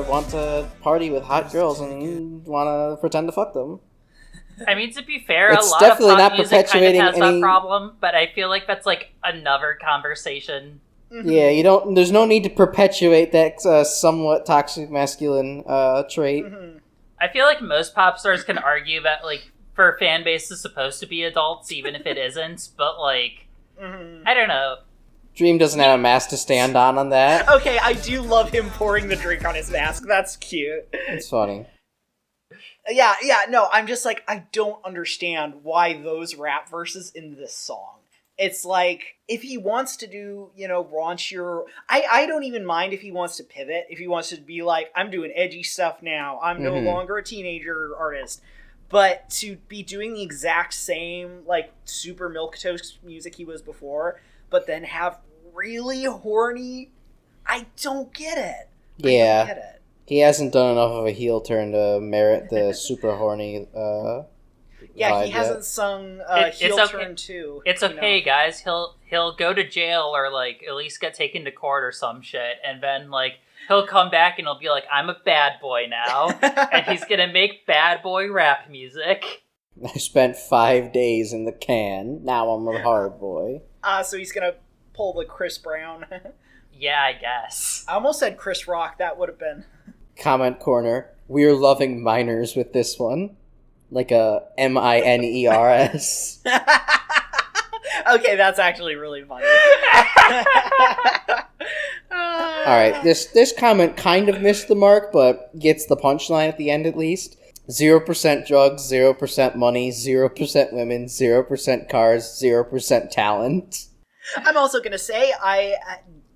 want to party with hot girls and want to pretend to fuck them. I mean, to be fair, It's a lot definitely of not pop music kind of perpetuating has any- that problem, but I feel like that's like another conversation. Yeah, there's no need to perpetuate that somewhat toxic masculine trait. I feel like most pop stars can argue that, like, for fan base is supposed to be adults, even if it isn't, but, like, I don't know. Dream doesn't have a mask to stand on that. Okay, I do love him pouring the drink on his mask. That's cute. It's funny. Yeah, no, I'm just like, I don't understand why those rap verses in this song. It's like, if he wants to do, raunchier... I don't even mind if he wants to pivot, if he wants to be like, I'm doing edgy stuff now, I'm no longer a teenager artist. But to be doing the exact same, like, super milquetoast music he was before, but then have really horny... I don't get it. Yeah. I don't get it. He hasn't done enough of a heel turn to merit the super horny Yeah, he vibe hasn't yet. sung It's Heel okay. Turn 2. It's okay, guys. He'll go to jail or, like, at least get taken to court or some shit, and then, like, he'll come back and he'll be like, I'm a bad boy now, and he's gonna make bad boy rap music. I spent 5 days in the can. Now I'm a hard boy. So he's gonna pull the Chris Brown. Yeah, I guess. I almost said Chris Rock. That would have been... Comment corner. We're loving minors with this one. Like a MINERS. Okay, that's actually really funny. Alright, this comment kind of missed the mark, but gets the punchline at the end at least. 0% drugs, 0% money, 0% women, 0% cars, 0% talent. I'm also gonna say, I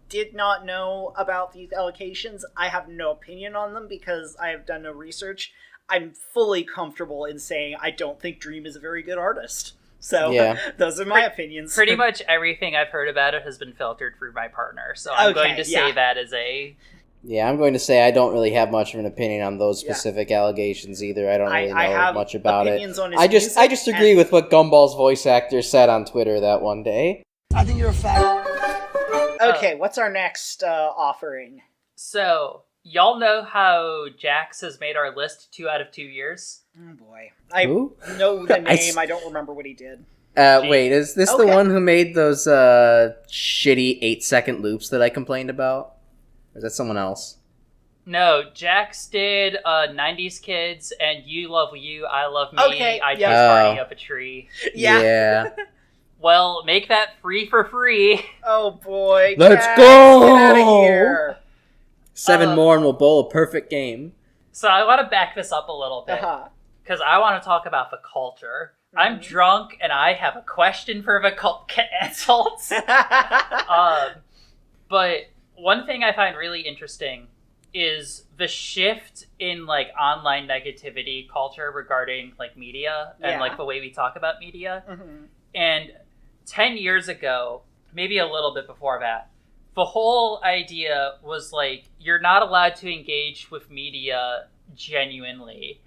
did not know about these allocations. I have no opinion on them because I have done no research. I'm fully comfortable in saying I don't think Dream is a very good artist. So, Yeah. Those are my opinions. Pretty much everything I've heard about it has been filtered through my partner, so I'm Okay, going to say yeah. that as a... Yeah, I'm going to say I don't really have much of an opinion on those specific allegations either. I don't really I know have much about it. opinions on his I just music agree and- with what Gumball's voice actor said on Twitter that one day. I think you're a fag. Okay, what's our next offering? So, y'all know how Jax has made our list 2 out of 2 years? Oh boy. I Who? know the I name, I don't remember what he did. Wait, is this the Okay. one who made those shitty 8-second loops that I complained about? Or is that someone else? No, Jax did 90s Kids and You Love You, I Love Me, Okay, I yeah. Chose Barney Oh. Up a Tree. Yeah. Well, make that free for free. Oh boy. Let's Jax, go! Get out of here. 7 more and we'll bowl a perfect game. So I want to back this up a little bit. Because I want to talk about the culture. I'm drunk and I have a question for the cancels. But one thing I find really interesting is the shift in like online negativity culture regarding like media and like the way we talk about media. And 10 years ago, maybe a little bit before that, the whole idea was like, you're not allowed to engage with media genuinely.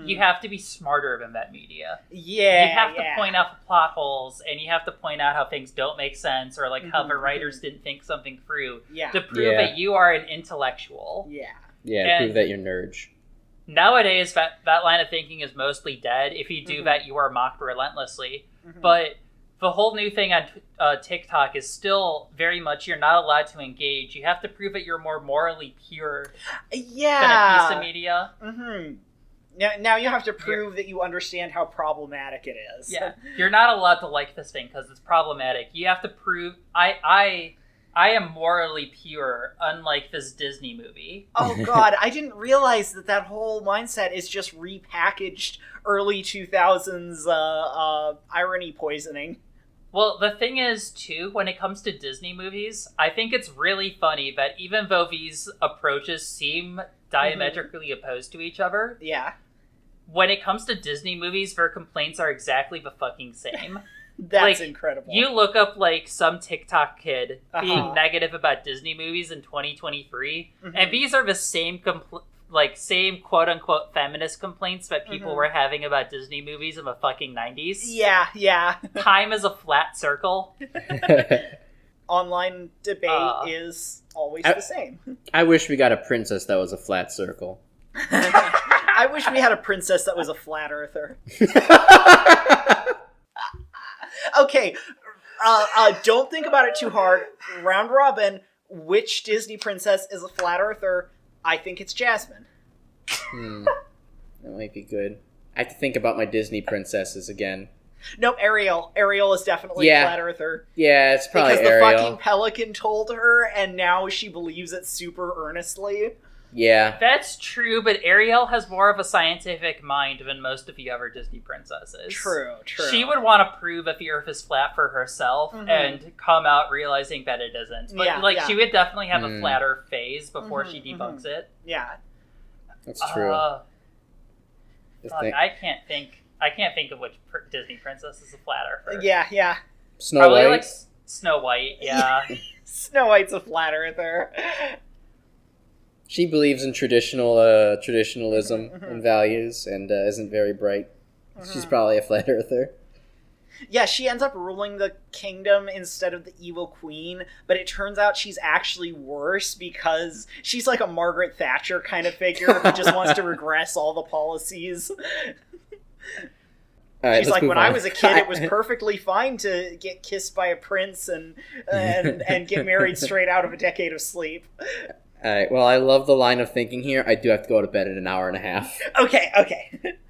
You have to be smarter than that media. You have to point out the plot holes, and you have to point out how things don't make sense, or like how the writers didn't think something through to prove that you are an intellectual. To prove that you're nerds. Nowadays, that line of thinking is mostly dead. If you do that, you are mocked relentlessly. But the whole new thing on TikTok is still very much you're not allowed to engage. You have to prove that you're more morally pure than a piece of media. Now you have to prove that you understand how problematic it is. You're not allowed to like this thing because it's problematic. You have to prove I am morally pure, unlike this Disney movie. Oh god, I didn't realize that whole mindset is just repackaged early 2000s irony poisoning. Well, the thing is, too, when it comes to Disney movies, I think it's really funny that even though these approaches seem diametrically opposed to each other, when it comes to Disney movies, their complaints are exactly the fucking same. That's incredible. You look up, like, some TikTok kid being negative about Disney movies in 2023, and these are the same same quote-unquote feminist complaints that people were having about Disney movies in the fucking 90s. Time is a flat circle. Online debate is always the same. I wish we got a princess that was a flat circle. I wish we had a princess that was a flat earther. Okay, don't think about it too hard. Round robin, which Disney princess is a flat earther? I think it's Jasmine. That might be good. I have to think about my Disney princesses again. Nope, Ariel. Ariel is definitely a flat earther. Yeah, it's probably because Ariel. Because the fucking pelican told her, and now she believes it super earnestly. Yeah. That's true, but Ariel has more of a scientific mind than most of the other Disney princesses. True. She would want to prove that the Earth is flat for herself and come out realizing that it isn't. But she would definitely have a flat Earth phase before she debunks it. Yeah. That's true. I can't think of which Disney princess is a flat Earther. Yeah. Snow White? Like Snow White, yeah. Snow White's a flat earther. She believes in traditionalism and values and isn't very bright. She's probably a flat earther. Yeah, she ends up ruling the kingdom instead of the evil queen, but it turns out she's actually worse because she's like a Margaret Thatcher kind of figure who just wants to regress all the policies. Right, she's like, when I was a kid, it was perfectly fine to get kissed by a prince and get married straight out of a decade of sleep. Alright, well, I love the line of thinking here. I do have to go to bed in an hour and a half. Okay.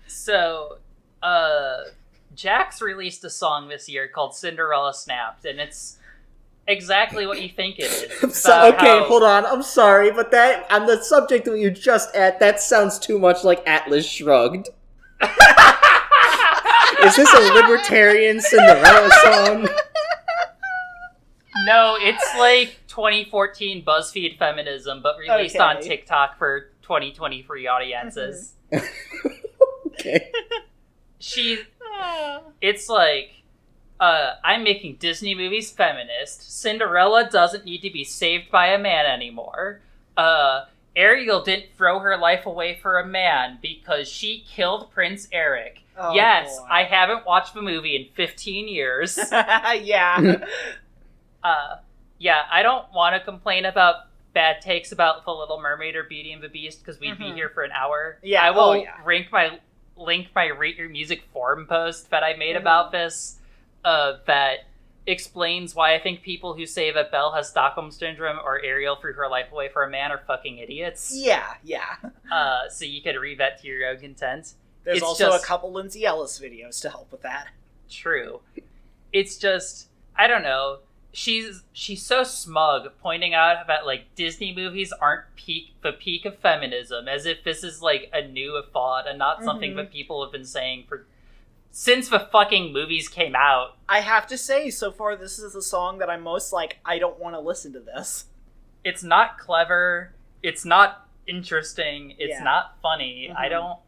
So, Jax released a song this year called Cinderella Snapped, and it's exactly what you think it is. Hold on. I'm sorry, but that on the subject that you just that sounds too much like Atlas Shrugged. Is this a libertarian Cinderella song? No, it's like 2014 BuzzFeed feminism, but released on TikTok for 2023 audiences. Okay. It's like, I'm making Disney movies feminist. Cinderella doesn't need to be saved by a man anymore. Ariel didn't throw her life away for a man because she killed Prince Eric. Oh, yes, boy. I haven't watched the movie in 15 years. Yeah. I don't want to complain about bad takes about The Little Mermaid or Beauty and the Beast because we'd be here for an hour. Yeah, I will link my Rate Your Music forum post that I made about this that explains why I think people who say that Belle has Stockholm Syndrome or Ariel threw her life away for a man are fucking idiots. Yeah. So you could read that to your own content. There's also a couple Lindsay Ellis videos to help with that. True. it's just, I don't know. She's so smug, pointing out about, like, Disney movies aren't the peak of feminism, as if this is, like, a new thought and not something that people have been saying since the fucking movies came out. I have to say, so far, this is the song that I'm most like, I don't want to listen to this. It's not clever. It's not interesting. It's not funny. I don't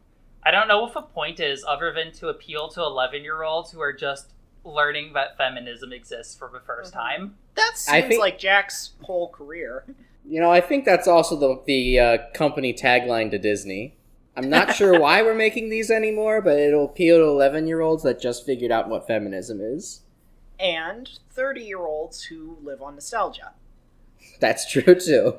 know what the point is, other than to appeal to 11-year-olds who are just learning that feminism exists for the first time. That seems like Jack's whole career. You know, I think that's also the company tagline to Disney. I'm not sure why we're making these anymore, but it'll appeal to 11-year-olds that just figured out what feminism is. And 30-year-olds who live on nostalgia. That's true, too.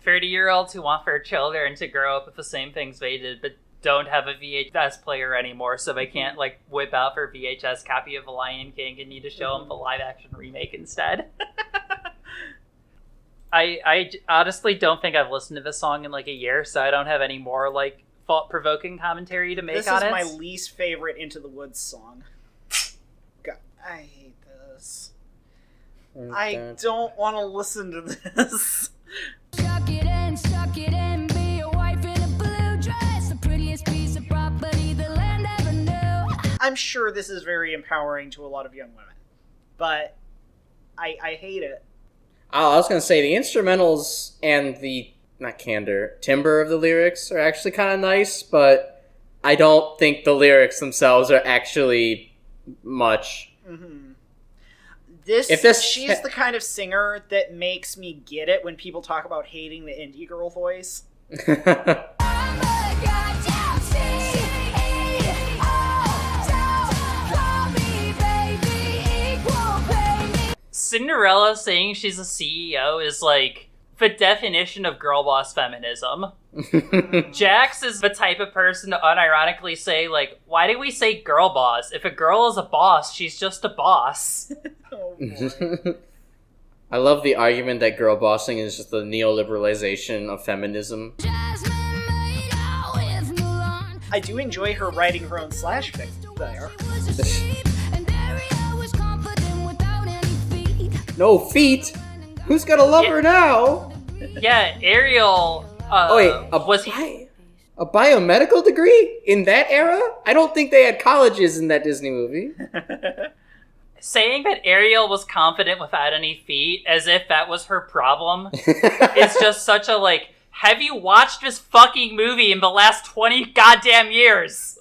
30-year-olds who want their children to grow up with the same things they did, but don't have a VHS player anymore, so they can't, like, whip out their VHS copy of The Lion King and need to show them the live-action remake instead. I honestly don't think I've listened to this song in, like, a year, so I don't have any more, like, thought-provoking commentary to make on it. This is my least favorite Into the Woods song. God, I hate this. I don't want to listen to this. Suck it in, be a wife in a blue dress, the prettiest piece of property the land ever knew. I'm sure this is very empowering to a lot of young women, but I hate it. Oh, I was going to say, the instrumentals and the, timbre of the lyrics are actually kind of nice, but I don't think the lyrics themselves are actually much. Mm-hmm. She's the kind of singer that makes me get it when people talk about hating the indie girl voice. Cinderella saying she's a CEO is, like, the definition of girl boss feminism. Jax is the type of person to unironically say, like, why do we say girl boss? If a girl is a boss, she's just a boss. Oh, boy. I love the argument that girl bossing is just the neoliberalization of feminism. I do enjoy her writing her own slash fic there. No feet? Who's got a lover now? Yeah, Ariel a biomedical degree? In that era? I don't think they had colleges in that Disney movie. Saying that Ariel was confident without any feet, as if that was her problem, is just such a, like, have you watched this fucking movie in the last 20 goddamn years?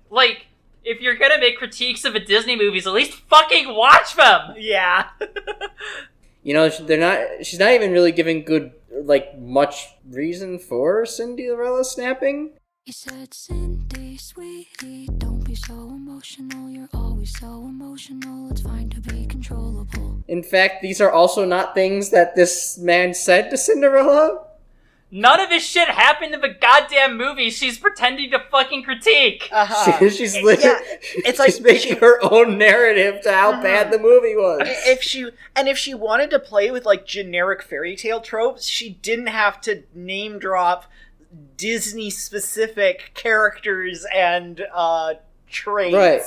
Like, if you're gonna make critiques of the Disney movies, at least fucking watch them! Yeah. You know, she's not even really giving good, like, much reason for Cinderella snapping. You said, Cindy, sweetie, don't be so emotional. You're always so emotional. It's fine to be controllable. In fact, these are also not things that this man said to Cinderella. None of this shit happened in the goddamn movie. She's pretending to fucking critique. Uh-huh. She's it's like she's making her own narrative to how bad the movie was. If she wanted to play with, like, generic fairy tale tropes, she didn't have to name drop Disney specific characters and traits. Right.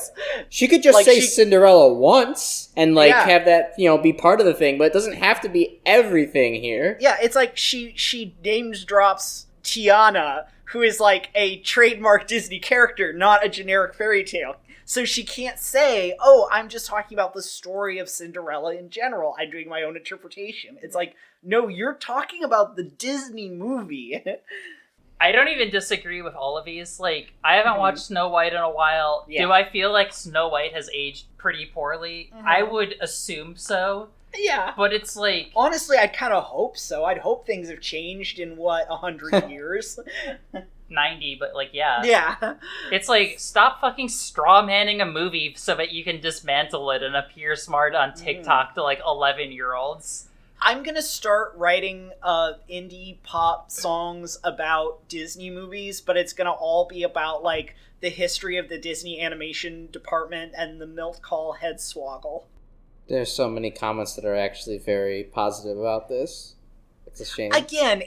She could just say Cinderella once and have that, be part of the thing, but it doesn't have to be everything here. Yeah, it's like she names drops Tiana, who is like a trademark Disney character, not a generic fairy tale. So she can't say, oh, I'm just talking about the story of Cinderella in general. I'm doing my own interpretation. It's like, no, you're talking about the Disney movie. I don't even disagree with all of these. Like, I haven't watched Snow White in a while. Yeah. Do I feel like Snow White has aged pretty poorly? I would assume so. Yeah. But it's like... Honestly, I'd kind of hope so. I'd hope things have changed in, 100 years? 90, but, like, yeah. Yeah. It's like, stop fucking straw-manning a movie so that you can dismantle it and appear smart on TikTok to, like, 11-year-olds. I'm gonna start writing indie pop songs about Disney movies, but it's gonna all be about, like, the history of the Disney animation department and the milk call Headswoggle. There's so many comments that are actually very positive about this. It's a shame. Again,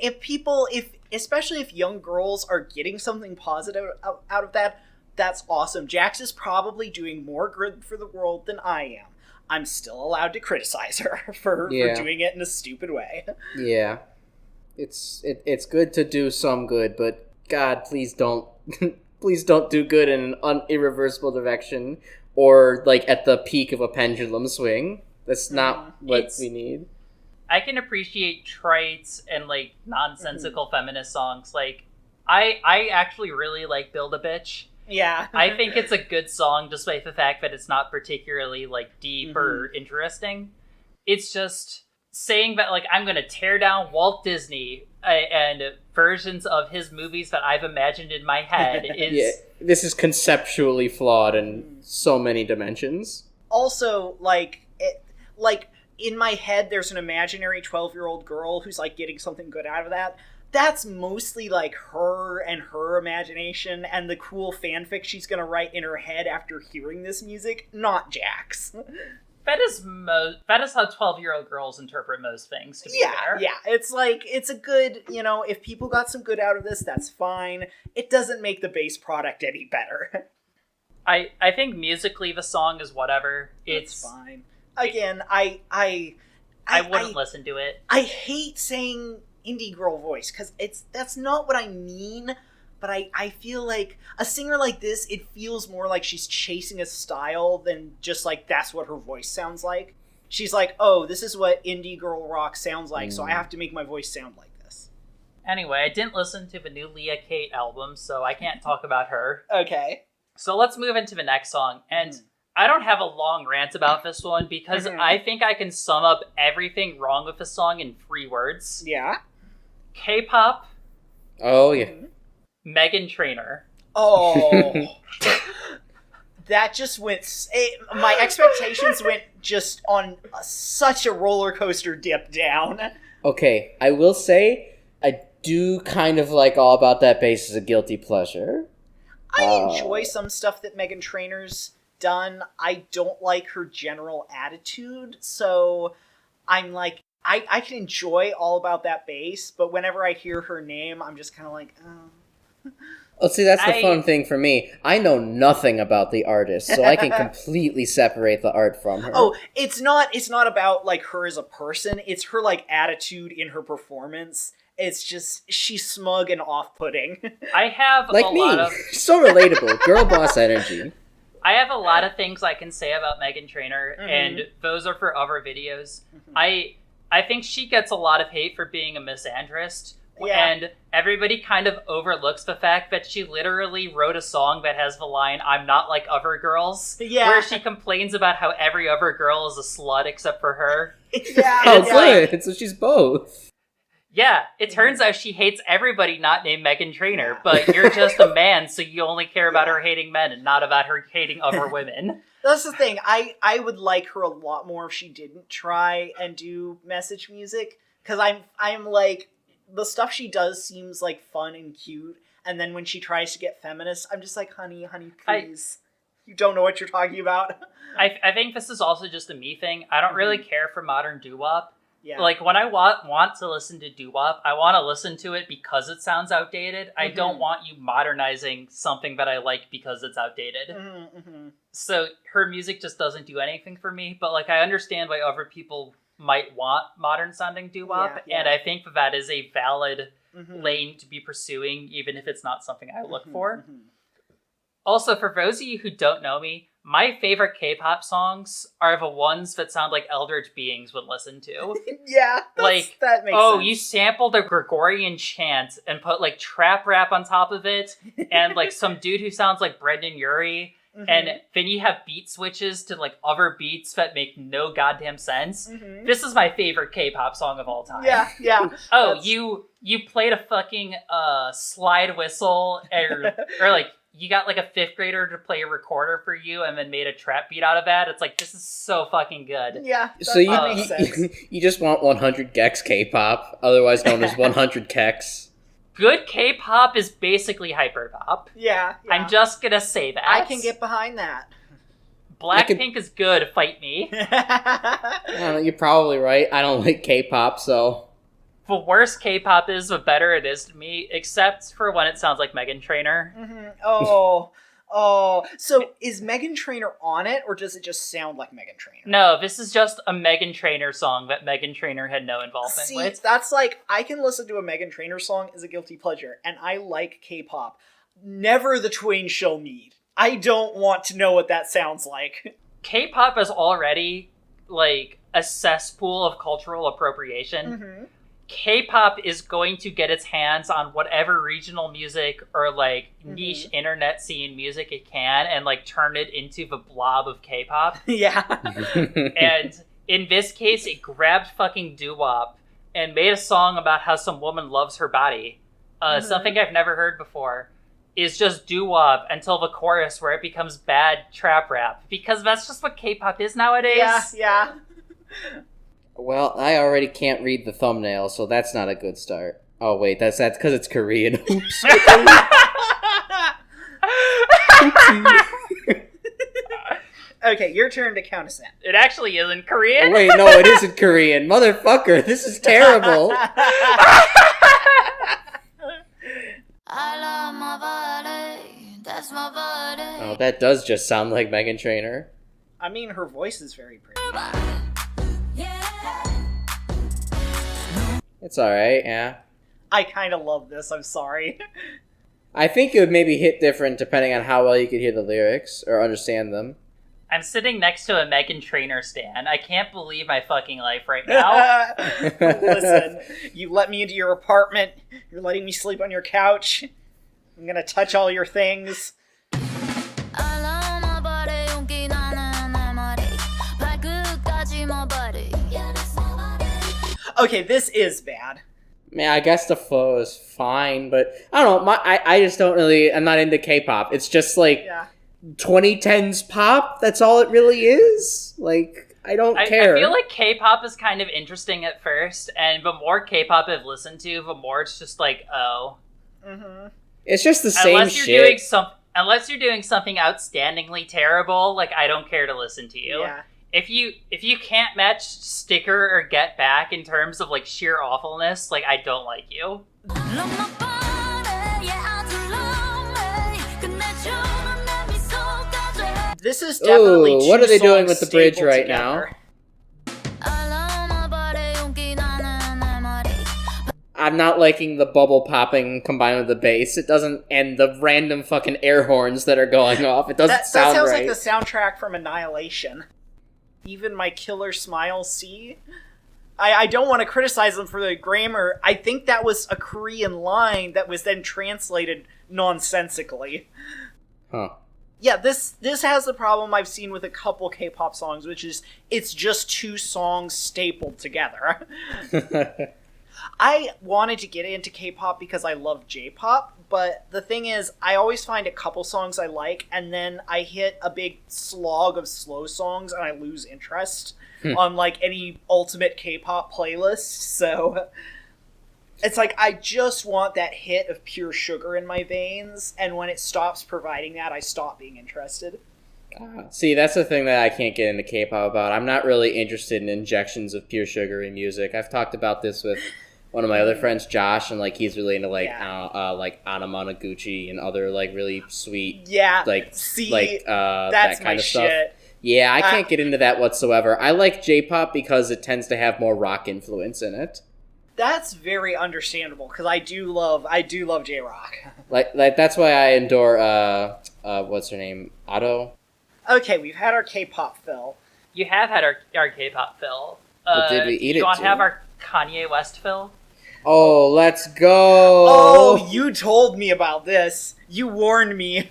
especially if young girls are getting something positive out of that, That's awesome. Jax is probably doing more good for the world than I am. I'm still allowed to criticize her for doing it in a stupid way. Yeah. It's good to do some good, but God, please don't please don't do good in an irreversible direction or like at the peak of a pendulum swing. That's not what we need. I can appreciate traits and like nonsensical feminist songs. Like I actually really like Build a Bitch. Yeah. I think it's a good song despite the fact that it's not particularly like deep or interesting. It's just saying that like I'm going to tear down Walt Disney and versions of his movies that I've imagined in my head is... Yeah, this is conceptually flawed in so many dimensions. Also, in my head, there's an imaginary 12-year-old girl who's, like, getting something good out of that. That's mostly, like, her and her imagination and the cool fanfic she's gonna write in her head after hearing this music, not Jax. That is how 12-year-old girls interpret most things, to be fair. Yeah, it's like, it's a good, if people got some good out of this, that's fine. It doesn't make the base product any better. I think musically the song is whatever. It's fine. Again, I wouldn't listen to it. I hate saying indie girl voice, because that's not what I mean, but I feel like a singer like this, it feels more like she's chasing a style than just like that's what her voice sounds like. She's like, oh, this is what indie girl rock sounds like, so I have to make my voice sound like this. Anyway, I didn't listen to the new Leah Kate album, so I can't talk about her. Okay. So let's move into the next song, and I don't have a long rant about this one because I think I can sum up everything wrong with the song in 3 words. Yeah. K-pop. Oh, yeah. Meghan Trainor. Oh. That just went... my expectations went just on such a roller coaster dip down. Okay, I will say, I do kind of like All About That Bass as a guilty pleasure. I enjoy some stuff that Meghan Trainor's done. I don't like her general attitude, so I'm like, I can enjoy All About That Bass, but whenever I hear her name, I'm just kind of like, oh. Well, see, that's the fun thing for me. I know nothing about the artist, so I can completely separate the art from her. Oh, it's not about, like, her as a person. It's her, like, attitude in her performance. It's just, she's smug and off-putting. I have like a me. lot of... So relatable. Girl boss energy. I have a lot of things I can say about Meghan Trainor, and those are for other videos. I think she gets a lot of hate for being a misandrist. Yeah. And everybody kind of overlooks the fact that she literally wrote a song that has the line, "I'm not like other girls," where she complains about how every other girl is a slut except for her. Yeah. Oh, good. Like, so she's both. Yeah, it turns out she hates everybody not named Meghan Trainor, but you're just a man, so you only care about her hating men and not about her hating other women. That's the thing. I would like her a lot more if she didn't try and do message music, because I'm like, the stuff she does seems like fun and cute, and then when she tries to get feminist, I'm just like, honey, please. You don't know what you're talking about. I think this is also just a me thing. I don't really care for modern doo-wop. Yeah. Like, when I want to listen to doo-wop, I want to listen to it because it sounds outdated. I don't want you modernizing something that I like because it's outdated. So her music just doesn't do anything for me, but, like, I understand why other people might want modern-sounding doo-wop, and I think that is a valid lane to be pursuing, even if it's not something I look for. Also, for those of you who don't know me, my favorite K-pop songs are the ones that sound like eldritch beings would listen to. Yeah, that makes sense. You sampled a Gregorian chant and put, like, trap rap on top of it, and, like, some dude who sounds like Brendan Urie, and then you have beat switches to, like, other beats that make no goddamn sense. This is my favorite K-pop song of all time. Yeah. Oh, you played a fucking slide whistle, or like, you got, like, a 5th grader to play a recorder for you and then made a trap beat out of that. It's like, this is so fucking good. Yeah, so makes sense. You just want 100 gex K-pop, otherwise known as 100 kex. Good K-pop is basically hyperpop. Yeah. I'm just gonna say that. I can get behind that. Blackpink is good, fight me. You're probably right. I don't like K-pop, so... The worse K-pop is, the better it is to me, except for when it sounds like Meghan Trainor. Oh, Oh, so is Meghan Trainor on it, or does it just sound like Meghan Trainor? No, this is just a Meghan Trainor song that Meghan Trainor had no involvement with. See, that's like, I can listen to a Meghan Trainor song as a guilty pleasure, and I like K-pop. Never the twain shall meet. I don't want to know what that sounds like. K-pop is already, like, a cesspool of cultural appropriation. Mm-hmm. K-pop is going to get its hands on whatever regional music or, like, niche internet scene music it can and, like, turn it into the blob of K-pop. Yeah. And in this case, it grabbed fucking doo-wop and made a song about how some woman loves her body. Something I've never heard before is just doo-wop until the chorus where it becomes bad trap rap. Because that's just what K-pop is nowadays. Yeah. Well, I already can't read the thumbnail, so that's not a good start. Oh, wait, that's because it's Korean. Oops. Okay, your turn to count us in. It actually isn't Korean. Oh, wait, no, it isn't Korean. Motherfucker, this is terrible. I love my body, that's my body. Oh, that does just sound like Meghan Trainor. I mean, her voice is very pretty. It's alright, yeah. I kind of love this, I'm sorry. I think it would maybe hit different depending on how well you could hear the lyrics or understand them. I'm sitting next to a Meghan Trainor stan. I can't believe my fucking life right now. Listen, you let me into your apartment, you're letting me sleep on your couch, I'm gonna touch all your things. Okay, this is bad. Man, I guess the flow is fine, but I don't know. I just don't really. I'm not into K-pop. It's just like 2010s pop. That's all it really is. Like, I don't care. I feel like K-pop is kind of interesting at first, and the more K-pop I've listened to, the more it's just like, oh. Mm-hmm. It's just the same shit. Unless you're doing something outstandingly terrible, like, I don't care to listen to you. Yeah. If you can't match Sticker or Get Back in terms of, like, sheer awfulness, like, I don't like you. This is definitely Ooh, two what are they doing songs with the bridge stapled right together. I'm not liking the bubble popping combined with the bass. It doesn't, and the random fucking air horns that are going off. It doesn't sound right. That sounds like the soundtrack from Annihilation. Even my killer smile, see? I don't want to criticize them for the grammar. I think that was a Korean line that was then translated nonsensically. Huh. Yeah, this has the problem I've seen with a couple K-pop songs, which is it's just two songs stapled together. I wanted to get into K-pop because I love J-pop, but the thing is, I always find a couple songs I like, and then I hit a big slog of slow songs, and I lose interest on, like, any ultimate K-pop playlist, so it's like, I just want that hit of pure sugar in my veins, and when it stops providing that, I stop being interested. See, that's the thing that I can't get into K-pop about. I'm not really interested in injections of pure sugar in music. I've talked about this with one of my other friends, Josh, and like he's really into like Anamanaguchi and other like really sweet that kind of stuff. Shit. Yeah, I can't get into that whatsoever. I like J-pop because it tends to have more rock influence in it. That's very understandable because I do love J-rock. like that's why I adore what's her name, Ado. Okay, we've had our K-pop fill. You have had our K-pop fill. But did we eat it? Do you want to have our Kanye West fill? Oh, let's go! Oh, you told me about this. You warned me.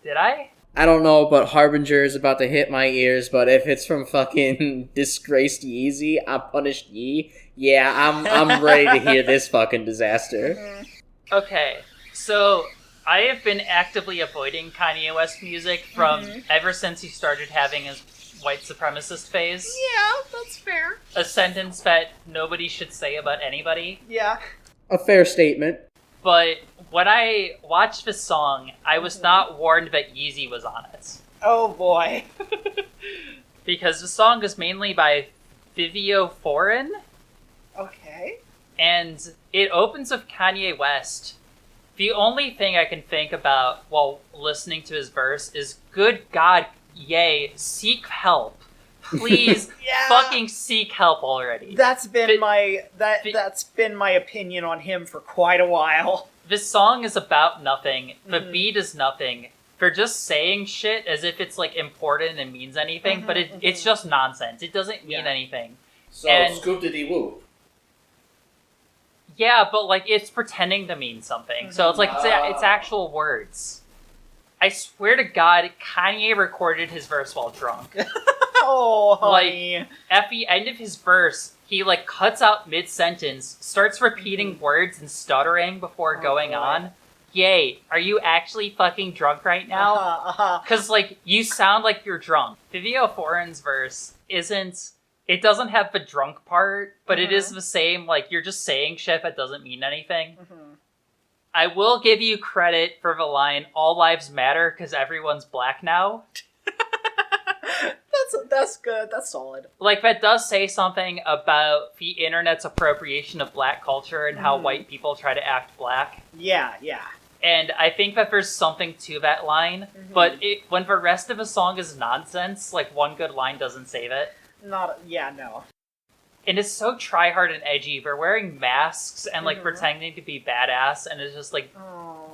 Did I? I don't know, but Harbinger is about to hit my ears, but if it's from fucking Disgraced Yeezy, I Punished Yee, yeah, I'm ready to hear this fucking disaster. Okay, so I have been actively avoiding Kanye West music from ever since he started having his white supremacist phase. Yeah, that's fair. A sentence that nobody should say about anybody. Yeah. A fair statement. But when I watched this song, I was not warned that Yeezy was on it. Oh boy. Because the song is mainly by Vivio Foreign. Okay. And it opens with Kanye West The only thing I can think about while listening to his verse is, good God, yay, seek help. Please fucking seek help already. That's been that's been my opinion on him for quite a while. This song is about nothing. The beat is nothing. They're just saying shit as if it's like important and means anything, but it's just nonsense. It doesn't mean anything. So scoop-diddy-woo. Yeah, but like it's pretending to mean something. So it's like it's actual words. I swear to God, Kanye recorded his verse while drunk. Oh, honey. Like, at the end of his verse, he, like, cuts out mid-sentence, starts repeating words and stuttering before going on. Yay, are you actually fucking drunk right now? Because, like, you sound like you're drunk. Vivio Foreign's verse it doesn't have the drunk part, but it is the same, like, you're just saying shit that doesn't mean anything. I will give you credit for the line, all lives matter because everyone's black now. That's good. That's solid. Like, that does say something about the internet's appropriation of black culture and how white people try to act black. Yeah. And I think that there's something to that line, but when the rest of the song is nonsense, like, one good line doesn't save it. No. And it's so try-hard and edgy. They're wearing masks and, like, pretending to be badass, and it's just like,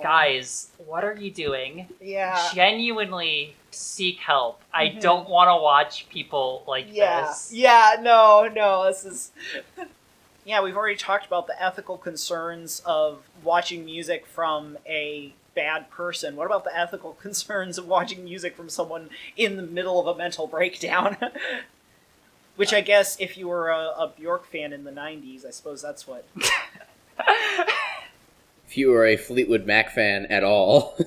guys, what are you doing? Yeah. Genuinely seek help. I don't want to watch people like this. Yeah, no, this is... Yeah, we've already talked about the ethical concerns of watching music from a bad person. What about the ethical concerns of watching music from someone in the middle of a mental breakdown? Which I guess, if you were a Bjork fan in the 90s, I suppose that's what... If you were a Fleetwood Mac fan at all.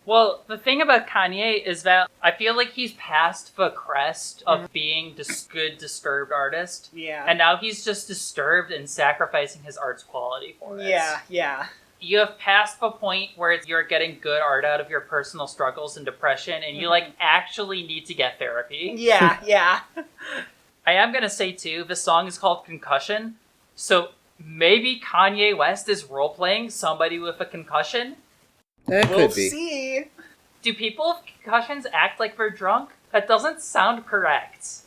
Well, the thing about Kanye is that I feel like he's past the crest of being this good, disturbed artist. Yeah. And now he's just disturbed and sacrificing his art's quality for it. Yeah. You have passed the point where you're getting good art out of your personal struggles and depression, and you, like, actually need to get therapy. Yeah. I am going to say, too, the song is called Concussion, so maybe Kanye West is role-playing somebody with a concussion? That we'll could be. See. Do people with concussions act like they're drunk? That doesn't sound correct.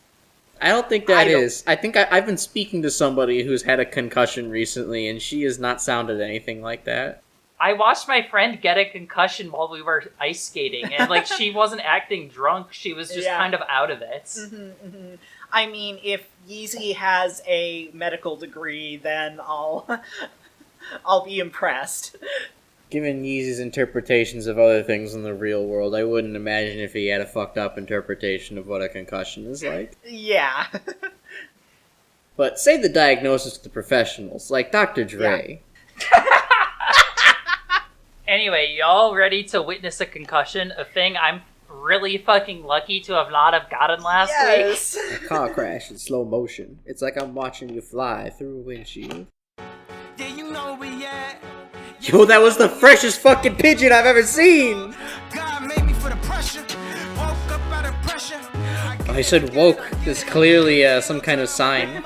I don't think that is. I think I've been speaking to somebody who's had a concussion recently, and she has not sounded anything like that. I watched my friend get a concussion while we were ice skating, and, like, she wasn't acting drunk, she was just kind of out of it. I mean, if Yeezy has a medical degree, then I'll be impressed. Given Yeezy's interpretations of other things in the real world, I wouldn't imagine if he had a fucked up interpretation of what a concussion is like. Yeah. But say the diagnosis to professionals, like Dr. Dre. Yeah. Anyway, y'all ready to witness a concussion? A thing I'm really fucking lucky to have not have gotten last week. A car crash in slow motion. It's like I'm watching you fly through a windshield. Yeah, you know we at. Yo, that was the freshest fucking pigeon I've ever seen! God made me for the pressure. Woke up out of pressure. Oh, he said woke. There's clearly some kind of sign.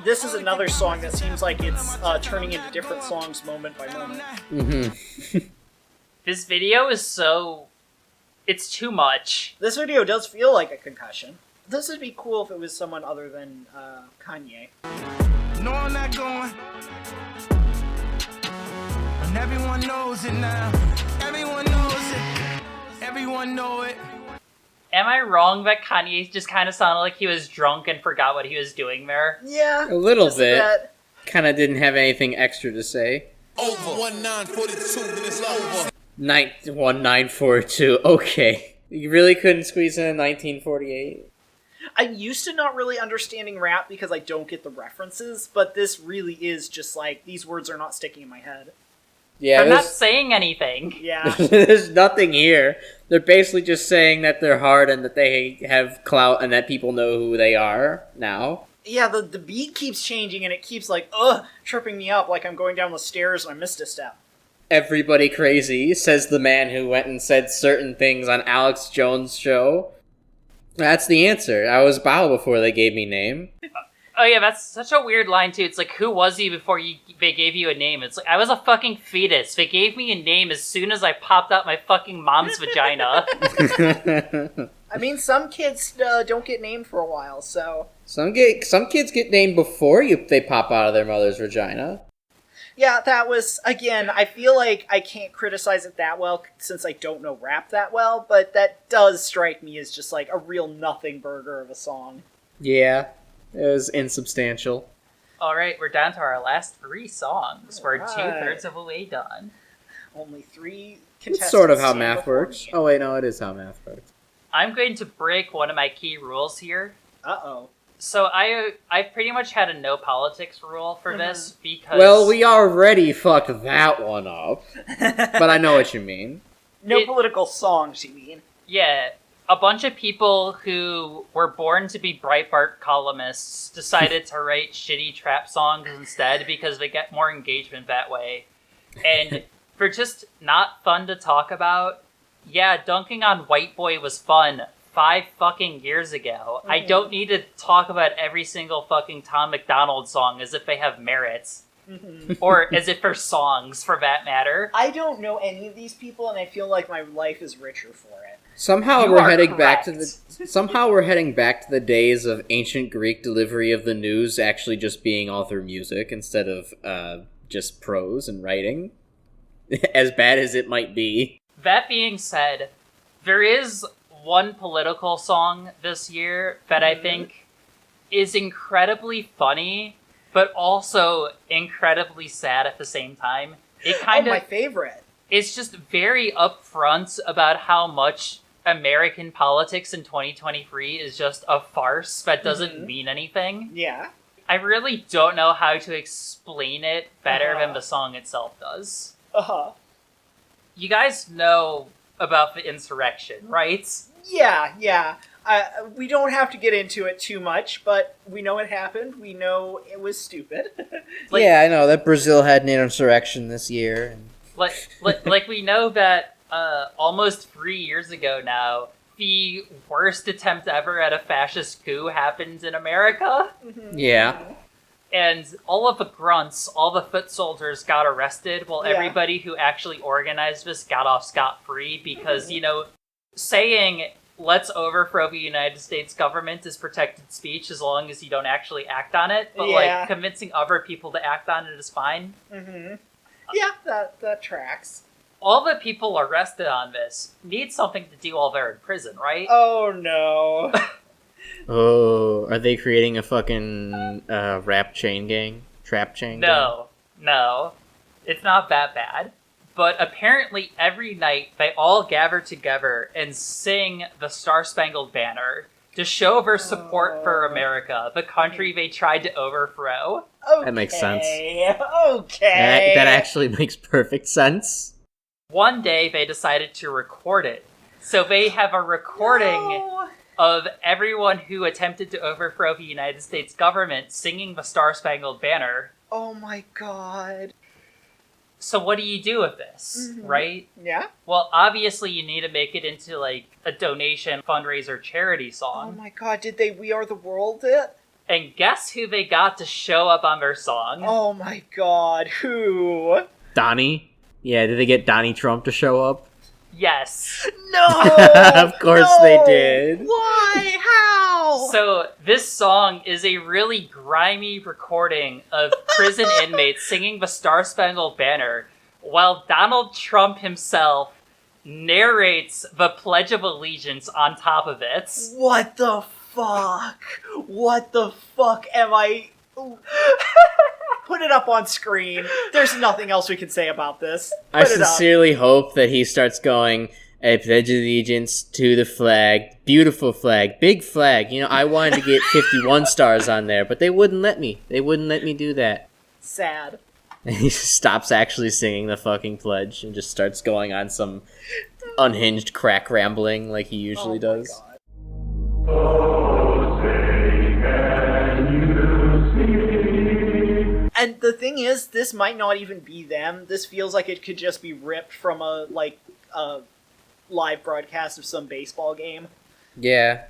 This is another song that seems like it's turning into different songs moment by moment. This video is it's too much. This video does feel like a concussion. This would be cool if it was someone other than Kanye. No, I'm not going. And everyone knows it now. Everyone knows it. Everyone know it. Am I wrong that Kanye just kind of sounded like he was drunk and forgot what he was doing there? Yeah. A little bit. Kind of didn't have anything extra to say. Over 1942, then it's over. 1942. Okay. You really couldn't squeeze in a 1948? I'm used to not really understanding rap because I don't get the references, but this really is just like, these words are not sticking in my head. Yeah, I'm not saying anything. Yeah. There's nothing here. They're basically just saying that they're hard and that they have clout and that people know who they are now. Yeah, the beat keeps changing and it keeps like, tripping me up like I'm going down the stairs and I missed a step. Everybody crazy, says the man who went and said certain things on Alex Jones' show. That's the answer. I was Bao before they gave me name. Oh yeah, that's such a weird line too. It's like, who was he before they gave you a name? It's like, I was a fucking fetus. They gave me a name as soon as I popped out my fucking mom's vagina. I mean, some kids don't get named for a while, so... Some kids get named before they pop out of their mother's vagina. Yeah, that was, again, I feel like I can't criticize it that well since I don't know rap that well, but that does strike me as just like a real nothing burger of a song. Yeah, it was insubstantial. Alright, we're down to our last 3 songs. We're Alright. 2/3 of the way done. Only 3 contestants. It's sort of how stand math before works. me. Oh wait, no, it is how math works. I'm going to break one of my key rules here. Uh-oh. So I pretty much had a no politics rule for this because... Well, we already fucked that one up. But I know what you mean. No political songs, you mean? Yeah, a bunch of people who were born to be Breitbart columnists decided to write shitty trap songs instead because they get more engagement that way. And for just not fun to talk about, yeah, dunking on White Boy was fun 5 fucking years ago. I don't need to talk about every single fucking Tom McDonald song as if they have merits. Or as if they're songs, for that matter. I don't know any of these people, and I feel like my life is richer for it. Somehow You we're are heading back to correct. the days of ancient Greek delivery of the news actually just being all through music instead of just prose and writing. As bad as it might be. That being said, there is one political song this year that I think is incredibly funny, but also incredibly sad at the same time. It kind my of favorite. It's just very upfront about how much American politics in 2023 is just a farce that doesn't mean anything. Yeah. I really don't know how to explain it better than the song itself does. Uh-huh. You guys know about the insurrection, right? Yeah. We don't have to get into it too much, but we know it happened. We know it was stupid. Like- yeah, I know that Brazil had an insurrection this year. Like we know that almost 3 years ago now, the worst attempt ever at a fascist coup happened in America. Yeah. And all of the grunts, all the foot soldiers got arrested, while everybody who actually organized this got off scot-free because, saying, let's overthrow the United States government is protected speech as long as you don't actually act on it, but, convincing other people to act on it is fine. Yeah, that tracks. All the people arrested on this need something to do while they're in prison, right? Oh, no. Oh, are they creating a fucking rap chain gang? Trap chain gang? No. It's not that bad. But apparently every night they all gather together and sing the Star-Spangled Banner to show their support for America, the country they tried to overthrow. Okay. That makes sense. Okay. That actually makes perfect sense. One day they decided to record it. So they have a recording of everyone who attempted to overthrow the United States government singing the Star-Spangled Banner. Oh my god. So what do you do with this, right? Yeah? Well, obviously you need to make it into, like, a donation, fundraiser, charity song. Oh my god, did they We Are the World it? And guess who they got to show up on their song? Oh my god, who? Donnie? Yeah, did they get Donnie Trump to show up? Yes. No! Of course they did. Why? How? So, this song is a really grimy recording of prison inmates singing the Star-Spangled Banner, while Donald Trump himself narrates the Pledge of Allegiance on top of it. What the fuck? What the fuck am I... Put it up on screen. There's nothing else we can say about this. I Put it up. sincerely hope that he starts going, I pledge allegiance to the flag, beautiful flag, big flag. I wanted to get 51 stars on there, but they wouldn't let me. They wouldn't let me do that. Sad. And he stops actually singing the fucking pledge and just starts going on some unhinged crack rambling like he usually does. And the thing is, this might not even be them. This feels like it could just be ripped from a live broadcast of some baseball game. Yeah.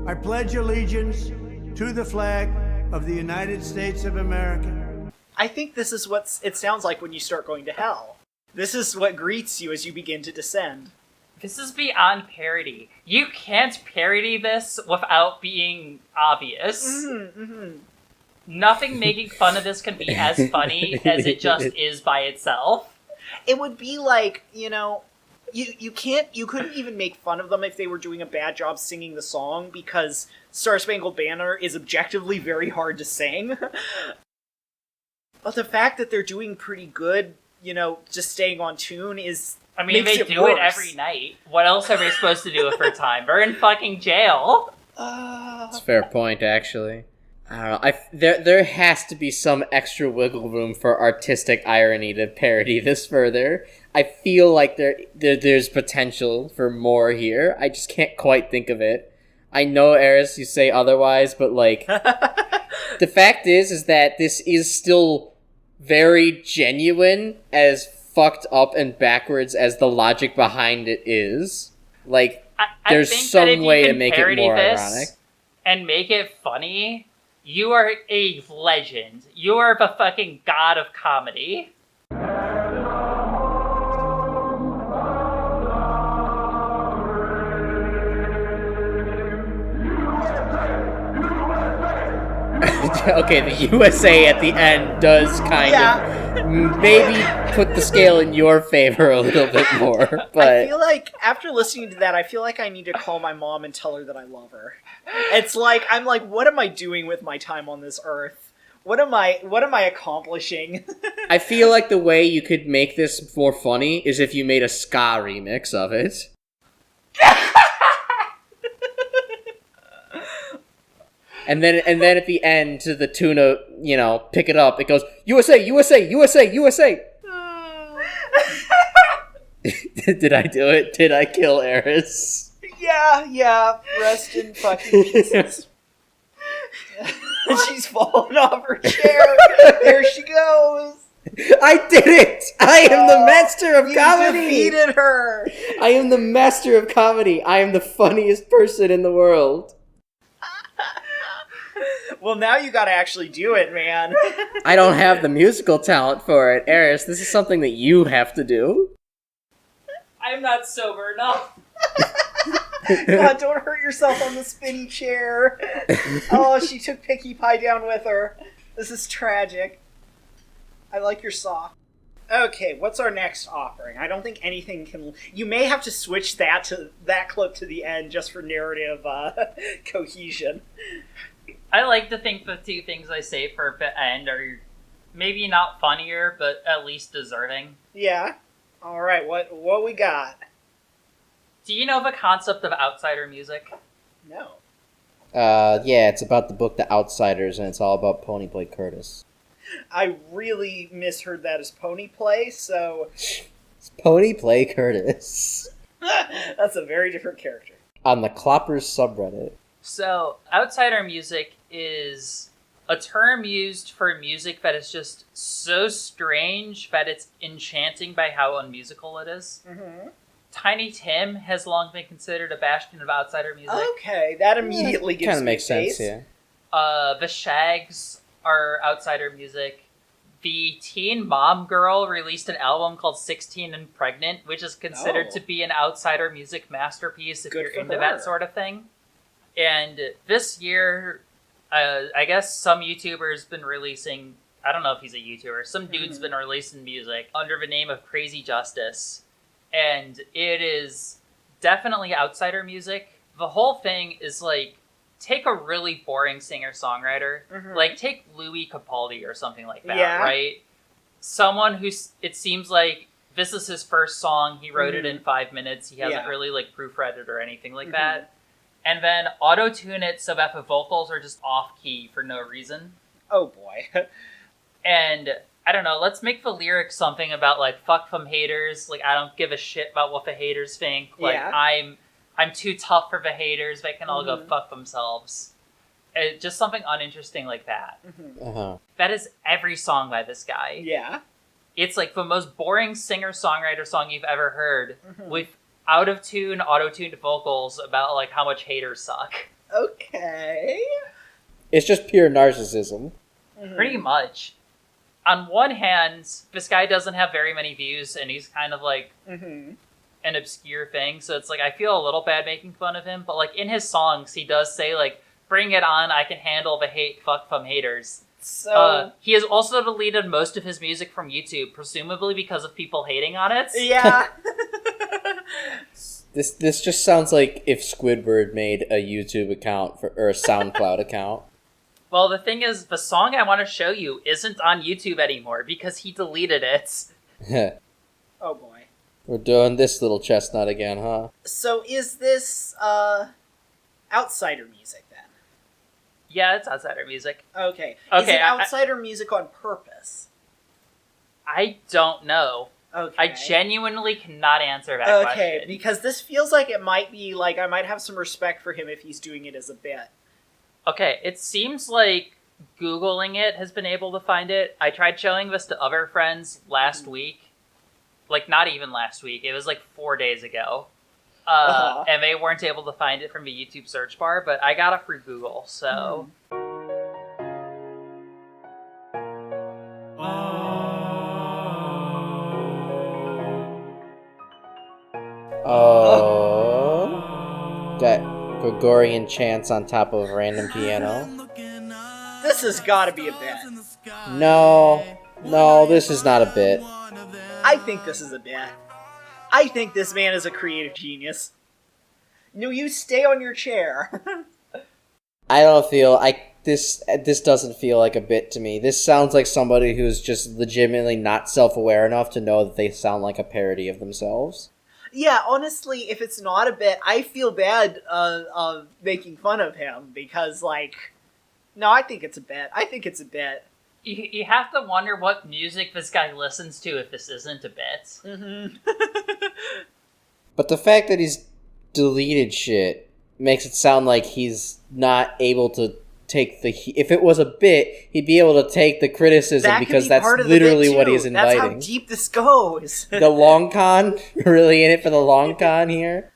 I pledge allegiance to the flag of the United States of America. I think this is what it sounds like when you start going to hell. This is what greets you as you begin to descend. This is beyond parody. You can't parody this without being obvious. Nothing making fun of this can be as funny as it just is by itself. It would be like, you know, you couldn't even make fun of them if they were doing a bad job singing the song, because Star Spangled Banner is objectively very hard to sing. But the fact that they're doing pretty good, you know, just staying on tune is... I mean, they do it every night. What else are they supposed to do with their time? They're in fucking jail. That's a fair point, actually. I don't know. There has to be some extra wiggle room for artistic irony to parody this further. I feel like there's potential for more here. I just can't quite think of it. I know, Eris, you say otherwise, but, like... the fact is that this is still very genuine, as fucked up and backwards as the logic behind it is. Like, there's some way to make it more ironic. And make it funny, you are a legend. You are the fucking god of comedy. Okay, the USA at the end does kind of maybe put the scale in your favor a little bit more, but... I feel like, after listening to that, I feel like I need to call my mom and tell her that I love her. It's like, I'm like, what am I doing with my time on this earth? What am I accomplishing? I feel like the way you could make this more funny is if you made a ska remix of it. And then at the end, to the tune of, you know, pick it up, it goes, USA, USA, USA, USA! Did I do it? Did I kill Eris? Yeah, rest in fucking pieces. She's fallen off her chair. There she goes. I did it! I am the master of comedy! You defeated her! I am the master of comedy. I am the funniest person in the world. Well, now you gotta actually do it, man. I don't have the musical talent for it. Eris, this is something that you have to do. I'm not sober enough. God, don't hurt yourself on the spinny chair. Oh, she took Picky Pie down with her. This is tragic. I like your sock. Okay, what's our next offering? I don't think anything can... You may have to switch that clip to the end just for narrative cohesion. I like to think the two things I say for the end are maybe not funnier, but at least deserving. Yeah. All right, what we got? Do you know the concept of outsider music? No. Yeah, it's about the book The Outsiders, and it's all about Pony Play Curtis. I really misheard that as Pony Play, so... It's Pony Play Curtis. That's a very different character. On the Cloppers subreddit. So, outsider music is a term used for music that is just so strange that it's enchanting by how unmusical it is. Mm-hmm. Tiny Tim has long been considered a bastion of outsider music. Okay, that immediately gives kind of me makes space. sense, yeah. The Shags are outsider music. The Teen Mom Girl released an album called 16 and Pregnant, which is considered to be an outsider music masterpiece if you're into that sort of thing. And this year, I guess some YouTuber's been releasing, I don't know if he's a YouTuber, some dude's been releasing music under the name of Crazy Justice. And it is definitely outsider music. The whole thing is like, take a really boring singer-songwriter, like take Louis Capaldi or something like that, right? Someone who's, it seems like this is his first song, he wrote it in 5 minutes, he hasn't really like proofread it or anything like that. And then auto-tune it so that the vocals are just off-key for no reason. Oh boy. And I don't know, let's make the lyrics something about like, fuck them haters, like I don't give a shit about what the haters think, like I'm too tough for the haters, they can all go fuck themselves. Just something uninteresting like that. That is every song by this guy. Yeah. It's like the most boring singer-songwriter song you've ever heard, with out-of-tune, auto-tuned vocals about like how much haters suck. Okay. It's just pure narcissism. Pretty much. On one hand, this guy doesn't have very many views, and he's kind of like an obscure thing, so it's like I feel a little bad making fun of him, but like in his songs, he does say like, "Bring it on, I can handle the hate, fuck from haters." So he has also deleted most of his music from YouTube, presumably because of people hating on it. Yeah. This just sounds like if Squidward made a YouTube account or a SoundCloud account. Well, the thing is, the song I want to show you isn't on YouTube anymore because he deleted it. Oh boy. We're doing this little chestnut again, huh? So is this outsider music then? Yeah, it's outsider music. Okay. Is it outsider music on purpose? I don't know. Okay. I genuinely cannot answer that question. Okay, because this feels like it might be, like, I might have some respect for him if he's doing it as a bit. Okay, it seems like Googling it has been able to find it. I tried showing this to other friends last week. Like, not even last week. It was like 4 days ago. And they weren't able to find it from the YouTube search bar, but I got it through Google, so... Oh. Got Gregorian chants on top of a random piano. This has got to be a bit. No, this is not a bit. I think this is a bit. I think this man is a creative genius. No, you stay on your chair. I don't feel this doesn't feel like a bit to me. This sounds like somebody who's just legitimately not self-aware enough to know that they sound like a parody of themselves. Yeah, honestly, if it's not a bit, I feel bad making fun of him because, like, no, I think it's a bit. I think it's a bit. You have to wonder what music this guy listens to if this isn't a bit. Mm-hmm. But the fact that he's deleted shit makes it sound like he's not able to take the... If it was a bit, he'd be able to take the criticism because that's literally what he's inviting. That's how deep this goes. The long con? Really in it for the long con here?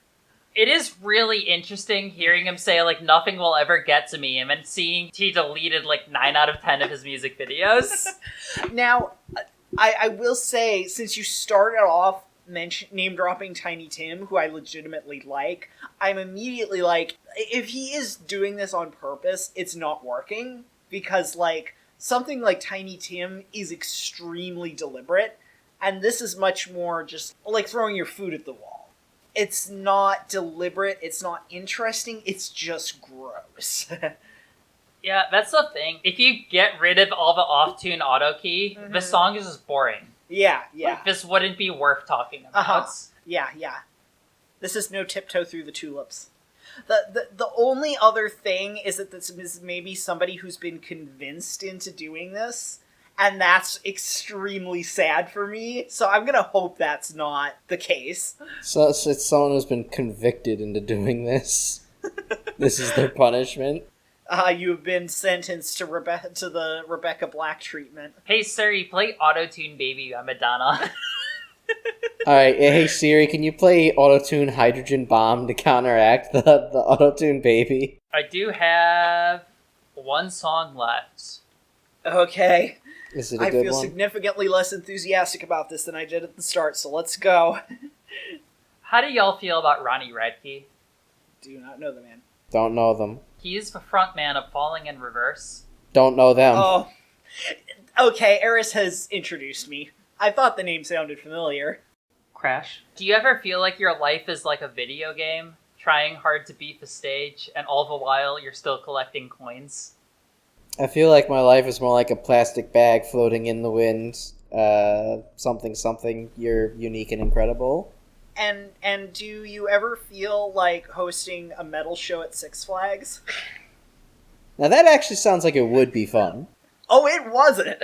It is really interesting hearing him say, like, nothing will ever get to me, and then seeing he deleted, like, 9 out of 10 of his music videos. Now, I will say, since you started off name-dropping Tiny Tim, who I legitimately like, I'm immediately like, if he is doing this on purpose, it's not working, because, like, something like Tiny Tim is extremely deliberate, and this is much more just, like, throwing your food at the wall. It's not deliberate, it's not interesting, it's just gross. Yeah, that's the thing. If you get rid of all the off-tune auto key, the song is just boring. Yeah. Like, this wouldn't be worth talking about. Yeah. This is no tiptoe through the tulips. The only other thing is that this is maybe somebody who's been convinced into doing this, and that's extremely sad for me, so I'm gonna hope that's not the case. So it's someone who's been convicted into doing this. This is their punishment. You've been sentenced to the Rebecca Black treatment. Hey Siri, play Auto-Tune Baby by Madonna. Alright, hey Siri, can you play Auto-Tune Hydrogen Bomb to counteract the Auto-Tune Baby? I do have one song left. Okay. Is it a I good feel one? significantly less enthusiastic about this than I did at the start, so let's go. How do y'all feel about Ronnie Radke? Do not know the man. Don't know them. He's the frontman of Falling in Reverse. Don't know them. Oh. Okay, Eris has introduced me. I thought the name sounded familiar. Crash. Do you ever feel like your life is like a video game, trying hard to beat the stage, and all the while you're still collecting coins? I feel like my life is more like a plastic bag floating in the wind. Something, you're unique and incredible. And do you ever feel like hosting a metal show at Six Flags? Now that actually sounds like it would be fun. Oh, it wasn't!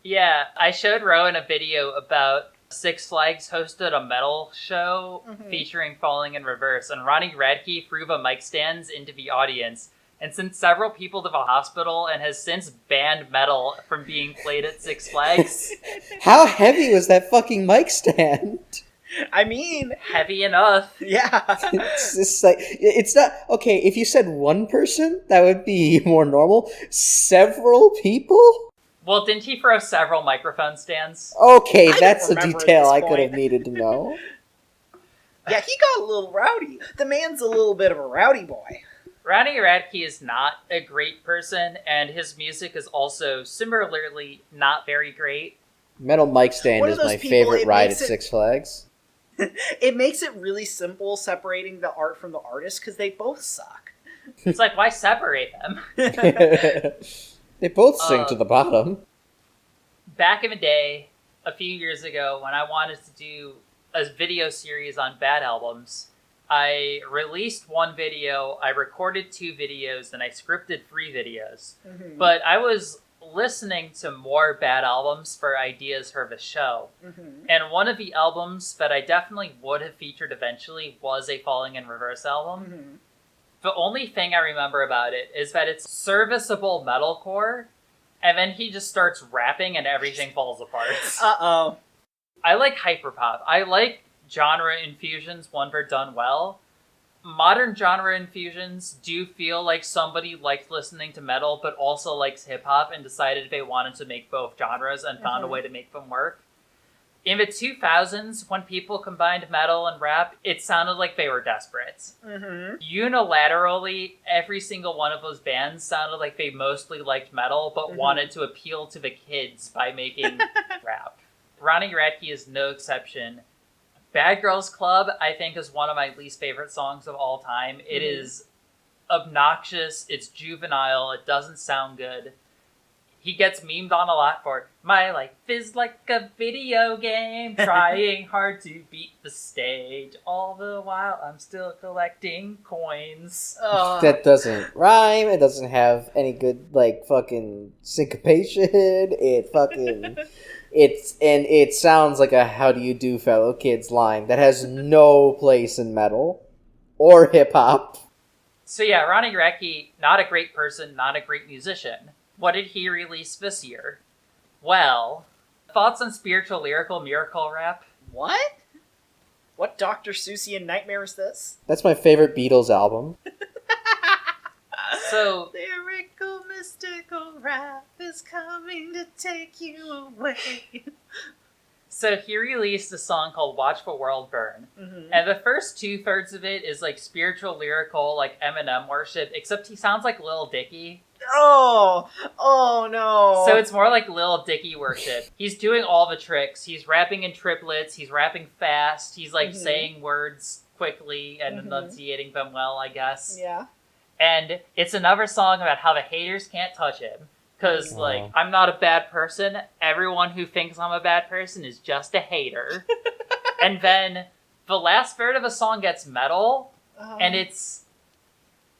Yeah, I showed Rowan a video about Six Flags hosted a metal show featuring Falling in Reverse, and Ronnie Radke threw the mic stands into the audience and sent several people to the hospital and has since banned metal from being played at Six Flags. How heavy was that fucking mic stand? I mean... Heavy enough. Yeah. It's just like, it's not... Okay, if you said one person, that would be more normal. Several people? Well, didn't he throw several microphone stands? Okay, I that's a don't remember at detail this I could have point. needed to know. Yeah, he got a little rowdy. The man's a little bit of a rowdy boy. Ronnie Radke is not a great person, and his music is also similarly not very great. Metal Mic Stand One is of those my people, favorite it ride at makes it- Six Flags. It makes it really simple separating the art from the artist because they both suck. It's like, why separate them? They both sing to the bottom. Back in the day, a few years ago, when I wanted to do a video series on bad albums, I released one video, I recorded 2 videos, and I scripted 3 videos. Mm-hmm. But I was listening to more bad albums for ideas for the show. Mm-hmm. And one of the albums that I definitely would have featured eventually was a Falling in Reverse album. Mm-hmm. The only thing I remember about it is that it's serviceable metalcore, and then he just starts rapping and everything falls apart. Uh-oh. I like hyperpop. I like genre infusions when they're done well. Modern genre infusions do feel like somebody liked listening to metal but also likes hip-hop and decided they wanted to make both genres and found a way to make them work. In the 2000s, when people combined metal and rap, it sounded like they were desperate. Mm-hmm. Unilaterally, every single one of those bands sounded like they mostly liked metal but wanted to appeal to the kids by making rap. Ronnie Radke is no exception. Bad Girls Club, I think, is one of my least favorite songs of all time. It is obnoxious, it's juvenile, it doesn't sound good. He gets memed on a lot for, my life is like a video game, trying hard to beat the stage, all the while I'm still collecting coins. That doesn't rhyme. It doesn't have any good, like, fucking syncopation. It sounds like a "How do you do, fellow kids" line that has no place in metal or hip hop. So yeah, Ronnie Radke, not a great person, not a great musician. What did he release this year? Well, thoughts on spiritual lyrical miracle rap? What? What Dr. Seussian nightmare is this? That's my favorite Beatles album. So, Lyrical mystical rap is coming to take you away. so he released a song called Watch the World Burn. Mm-hmm. And the first 2/3 of it is like spiritual lyrical, like Eminem worship, except he sounds like Lil Dicky. Oh no. So it's more like Lil Dicky worship. He's doing all the tricks. He's rapping in triplets. He's rapping fast. He's like saying words quickly and enunciating them well, I guess. Yeah. And it's another song about how the haters can't touch him. Because, like, I'm not a bad person. Everyone who thinks I'm a bad person is just a hater. And then the last third of the song gets metal. And it's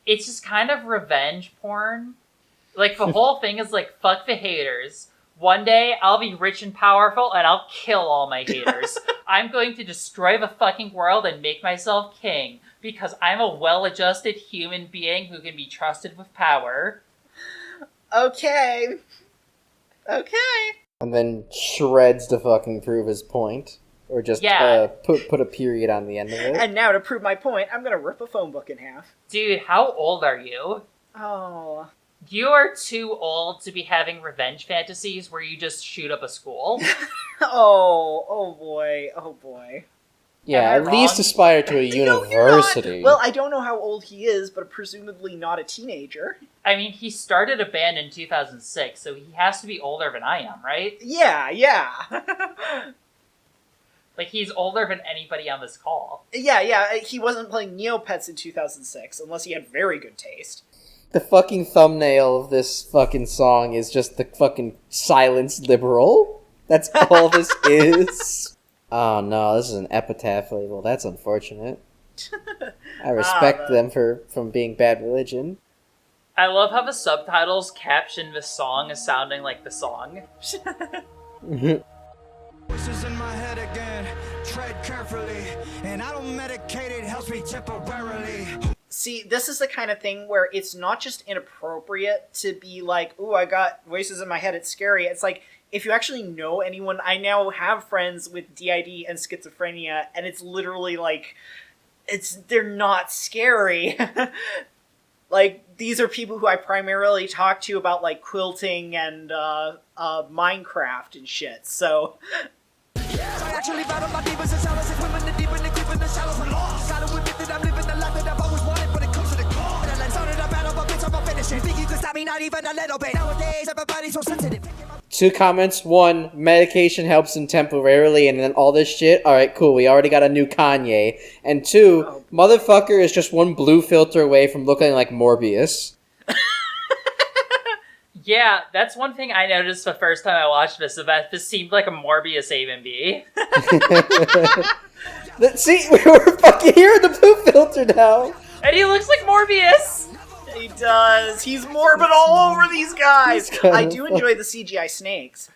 just kind of revenge porn. Like, the whole thing is like, fuck the haters. One day, I'll be rich and powerful, and I'll kill all my haters. I'm going to destroy the fucking world and make myself king, because I'm a well-adjusted human being who can be trusted with power. Okay. And then shreds to fucking prove his point. Or just put a period on the end of it. And now to prove my point, I'm gonna rip a phone book in half. Dude, how old are you? Oh. You are too old to be having revenge fantasies where you just shoot up a school. Oh boy. Yeah, Am I at least wrong? aspire to a No, university. you're not. Well, I don't know how old he is, but presumably not a teenager. I mean, he started a band in 2006, so he has to be older than I am, right? Yeah. Like, he's older than anybody on this call. Yeah, he wasn't playing Neopets in 2006, unless he had very good taste. The fucking thumbnail of this fucking song is just the fucking silenced liberal. That's all this is. Oh no, this is an epitaph label. That's unfortunate. I respect them from being bad religion. I love how the subtitles caption this song as sounding like the song. Voices in my head again, tread carefully, and I don't medicate, it helps me temporarily. See, this is the kind of thing where it's not just inappropriate to be like, ooh, I got voices in my head, it's scary. It's like, if you actually know anyone, I now have friends with DID and schizophrenia, and it's literally like, they're not scary. Like, these are people who I primarily talk to about, like, quilting and Minecraft and shit, so... I actually battle my demons and shadows and women the deep and the creep in the shallows and lost. Gotta admit that I'm living the life that I've always wanted when it comes to the core. And I started a battle, but bitch, I'm a finish. You think you can stop me? Not even a little bit. Nowadays, everybody's so sensitive. 2 comments. 1, medication helps him temporarily, and then all this shit. Alright, cool. We already got a new Kanye. And 2, motherfucker is just one blue filter away from looking like Morbius. Yeah, that's one thing I noticed the first time I watched this, that this seemed like a Morbius A&B. See, we're fucking hearing the blue filter now. And he looks like Morbius! He does. He's Morbin all over these guys. I do enjoy the CGI snakes.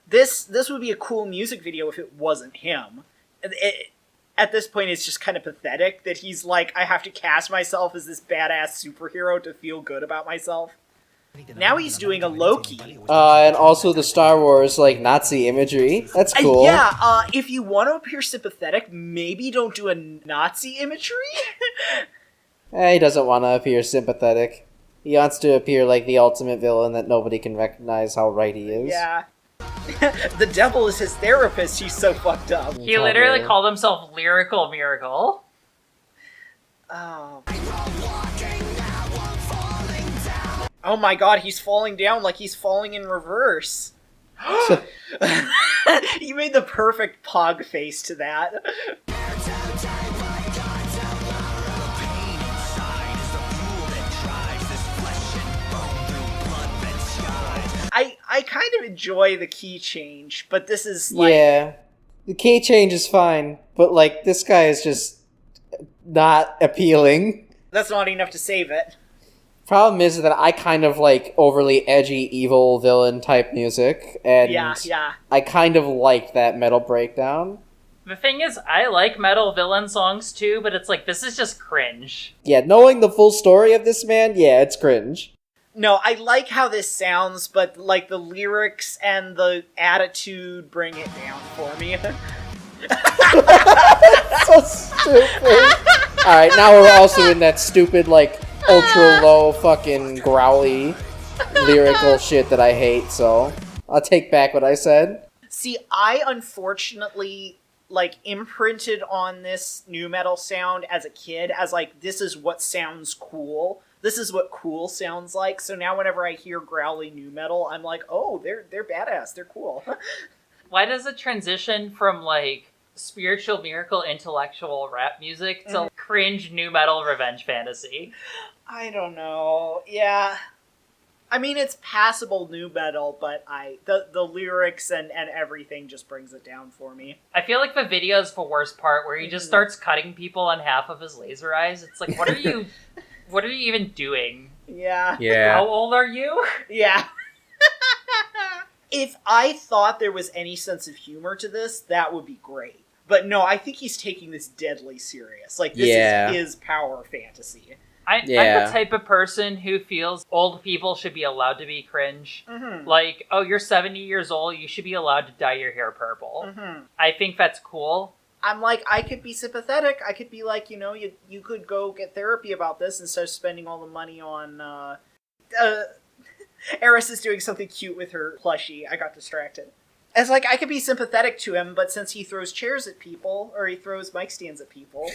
This would be a cool music video if it wasn't him. At this point, it's just kind of pathetic that he's like, I have to cast myself as this badass superhero to feel good about myself. Now he's doing a Loki. And also the Star Wars, like, Nazi imagery. That's cool. If you want to appear sympathetic, maybe don't do a Nazi imagery. He doesn't want to appear sympathetic. He wants to appear like the ultimate villain that nobody can recognize how right he is. Yeah. The devil is his therapist, he's so fucked up. He literally called himself Lyrical Miracle. Oh. Oh my god, he's falling down like he's falling in reverse. You made the perfect pog face to that. I kind of enjoy the key change, but this is like... Yeah, the key change is fine, but like, this guy is just not appealing. That's not enough to save it. Problem is that I kind of like overly edgy, evil villain type music, and yeah. I kind of like that metal breakdown. The thing is, I like metal villain songs too, but it's like, this is just cringe. Yeah, knowing the full story of this man, yeah, it's cringe. No, I like how this sounds, but like the lyrics and the attitude bring it down for me. So stupid. Alright, now we're also in that stupid, like, ultra low fucking growly lyrical shit that I hate, so I'll take back what I said. See, I unfortunately like imprinted on this nu metal sound as a kid as like, this is what sounds cool. This is what cool sounds like. So now whenever I hear growly nu metal, I'm like, oh, they're badass. They're cool. Why does it transition from like spiritual miracle intellectual rap music to cringe nu metal revenge fantasy? I don't know. Yeah. I mean, it's passable nu metal, but the lyrics and everything just brings it down for me. I feel like the video is the worst part, where he just starts cutting people on half of his laser eyes. It's like, what are you even doing? Yeah. How old are you? Yeah. If I thought there was any sense of humor to this, that would be great. But no, I think he's taking this deadly serious. Like, this is his power fantasy. I'm the type of person who feels old people should be allowed to be cringe. Mm-hmm. Like, oh, you're 70 years old, you should be allowed to dye your hair purple. Mm-hmm. I think that's cool. I'm like, I could be sympathetic. I could be like, you could go get therapy about this instead of spending all the money on, Eris is doing something cute with her plushie. I got distracted. It's like, I could be sympathetic to him, but since he throws chairs at people, or he throws mic stands at people...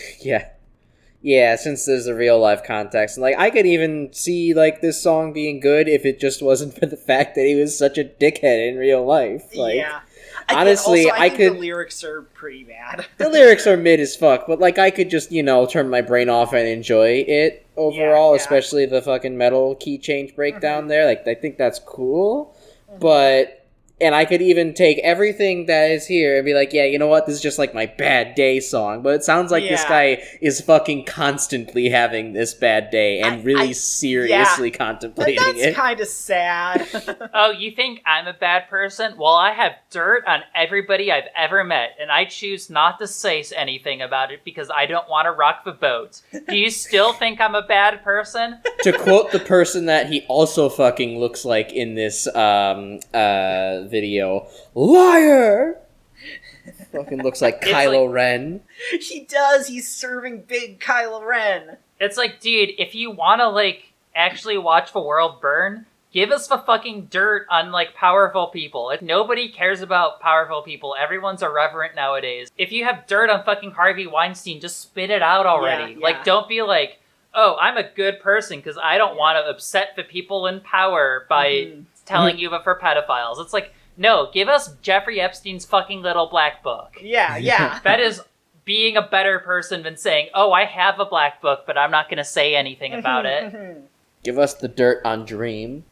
Yeah, since there's a real-life context. And, like, I could even see, like, this song being good if it just wasn't for the fact that he was such a dickhead in real life. Like, yeah. Honestly, I think the lyrics are pretty bad. The lyrics are mid as fuck, but, like, I could just, turn my brain off and enjoy it overall, especially the fucking metal key change breakdown there. Like, I think that's cool, but... And I could even take everything that is here and be like, yeah, you know what? This is just like my bad day song. But it sounds like this guy is fucking constantly having this bad day and really seriously contemplating it. That's kind of sad. Oh, you think I'm a bad person? Well, I have dirt on everybody I've ever met, and I choose not to say anything about it because I don't want to rock the boat. Do you still think I'm a bad person? To quote the person that he also fucking looks like in this video, liar! Fucking looks like Kylo Ren. He does. He's serving big Kylo Ren. It's like, dude, if you want to, like, actually watch the world burn, give us the fucking dirt on, like, powerful people. If nobody cares about powerful people, everyone's irreverent nowadays. If you have dirt on fucking Harvey Weinstein, just spit it out already. Yeah. Like, don't be like, oh, I'm a good person because I don't want to upset the people in power by telling you for pedophiles. It's like, no, give us Jeffrey Epstein's fucking little black book. Yeah. That is being a better person than saying, oh, I have a black book, but I'm not going to say anything about it. Give us the dirt on Dream.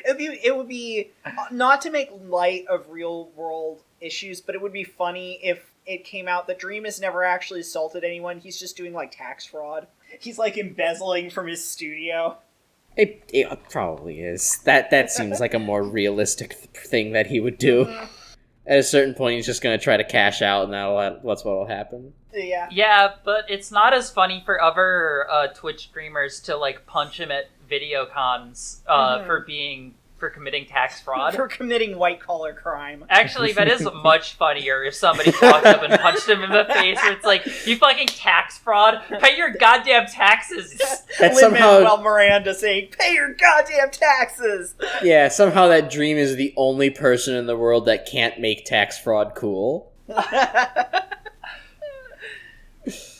It would be not to make light of real world issues, but it would be funny if it came out that Dream has never actually assaulted anyone. He's just doing, like, tax fraud. He's, like, embezzling from his studio. It probably is. That seems like a more realistic thing that he would do. At a certain point, he's just going to try to cash out, and that's what will happen. Yeah. Yeah, but it's not as funny for other Twitch streamers to, like, punch him at video cons for committing tax fraud. For committing white-collar crime. Actually, that is much funnier if somebody walked up and punched him in the face, where it's like, you fucking tax fraud, pay your goddamn taxes. That's somehow Lin-Manuel Miranda saying, pay your goddamn taxes. Yeah, somehow that Dream is the only person in the world that can't make tax fraud cool.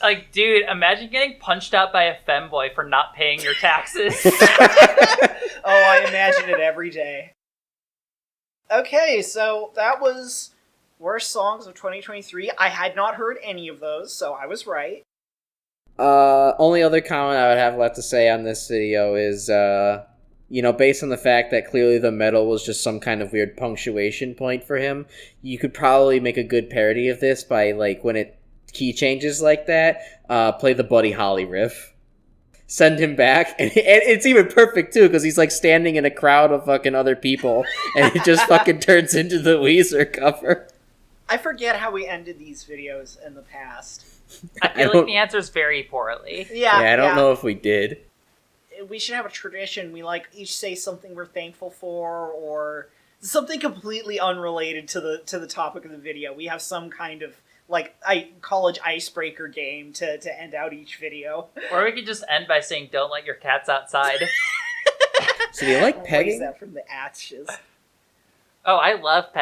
Like, dude, imagine getting punched out by a femboy for not paying your taxes. Oh, I imagine it every day. Okay, so that was Worst Songs of 2023. I had not heard any of those, so I was right. Only other comment I would have left to say on this video is, based on the fact that clearly the medal was just some kind of weird punctuation point for him, you could probably make a good parody of this by, like, when it key changes like that, play the Buddy Holly riff. Send him back, and it's even perfect too, because he's like standing in a crowd of fucking other people, and it just fucking turns into the Weezer cover. I forget how we ended these videos in the past. I feel like the answer is very poorly. Yeah, I don't know if we did. We should have a tradition. We, like, each say something we're thankful for, or something completely unrelated to the topic of the video. We have some kind of, like, college icebreaker game to end out each video. Or we could just end by saying, don't let your cats outside. So do you like pegging? That from the ashes. Oh, I love pegging.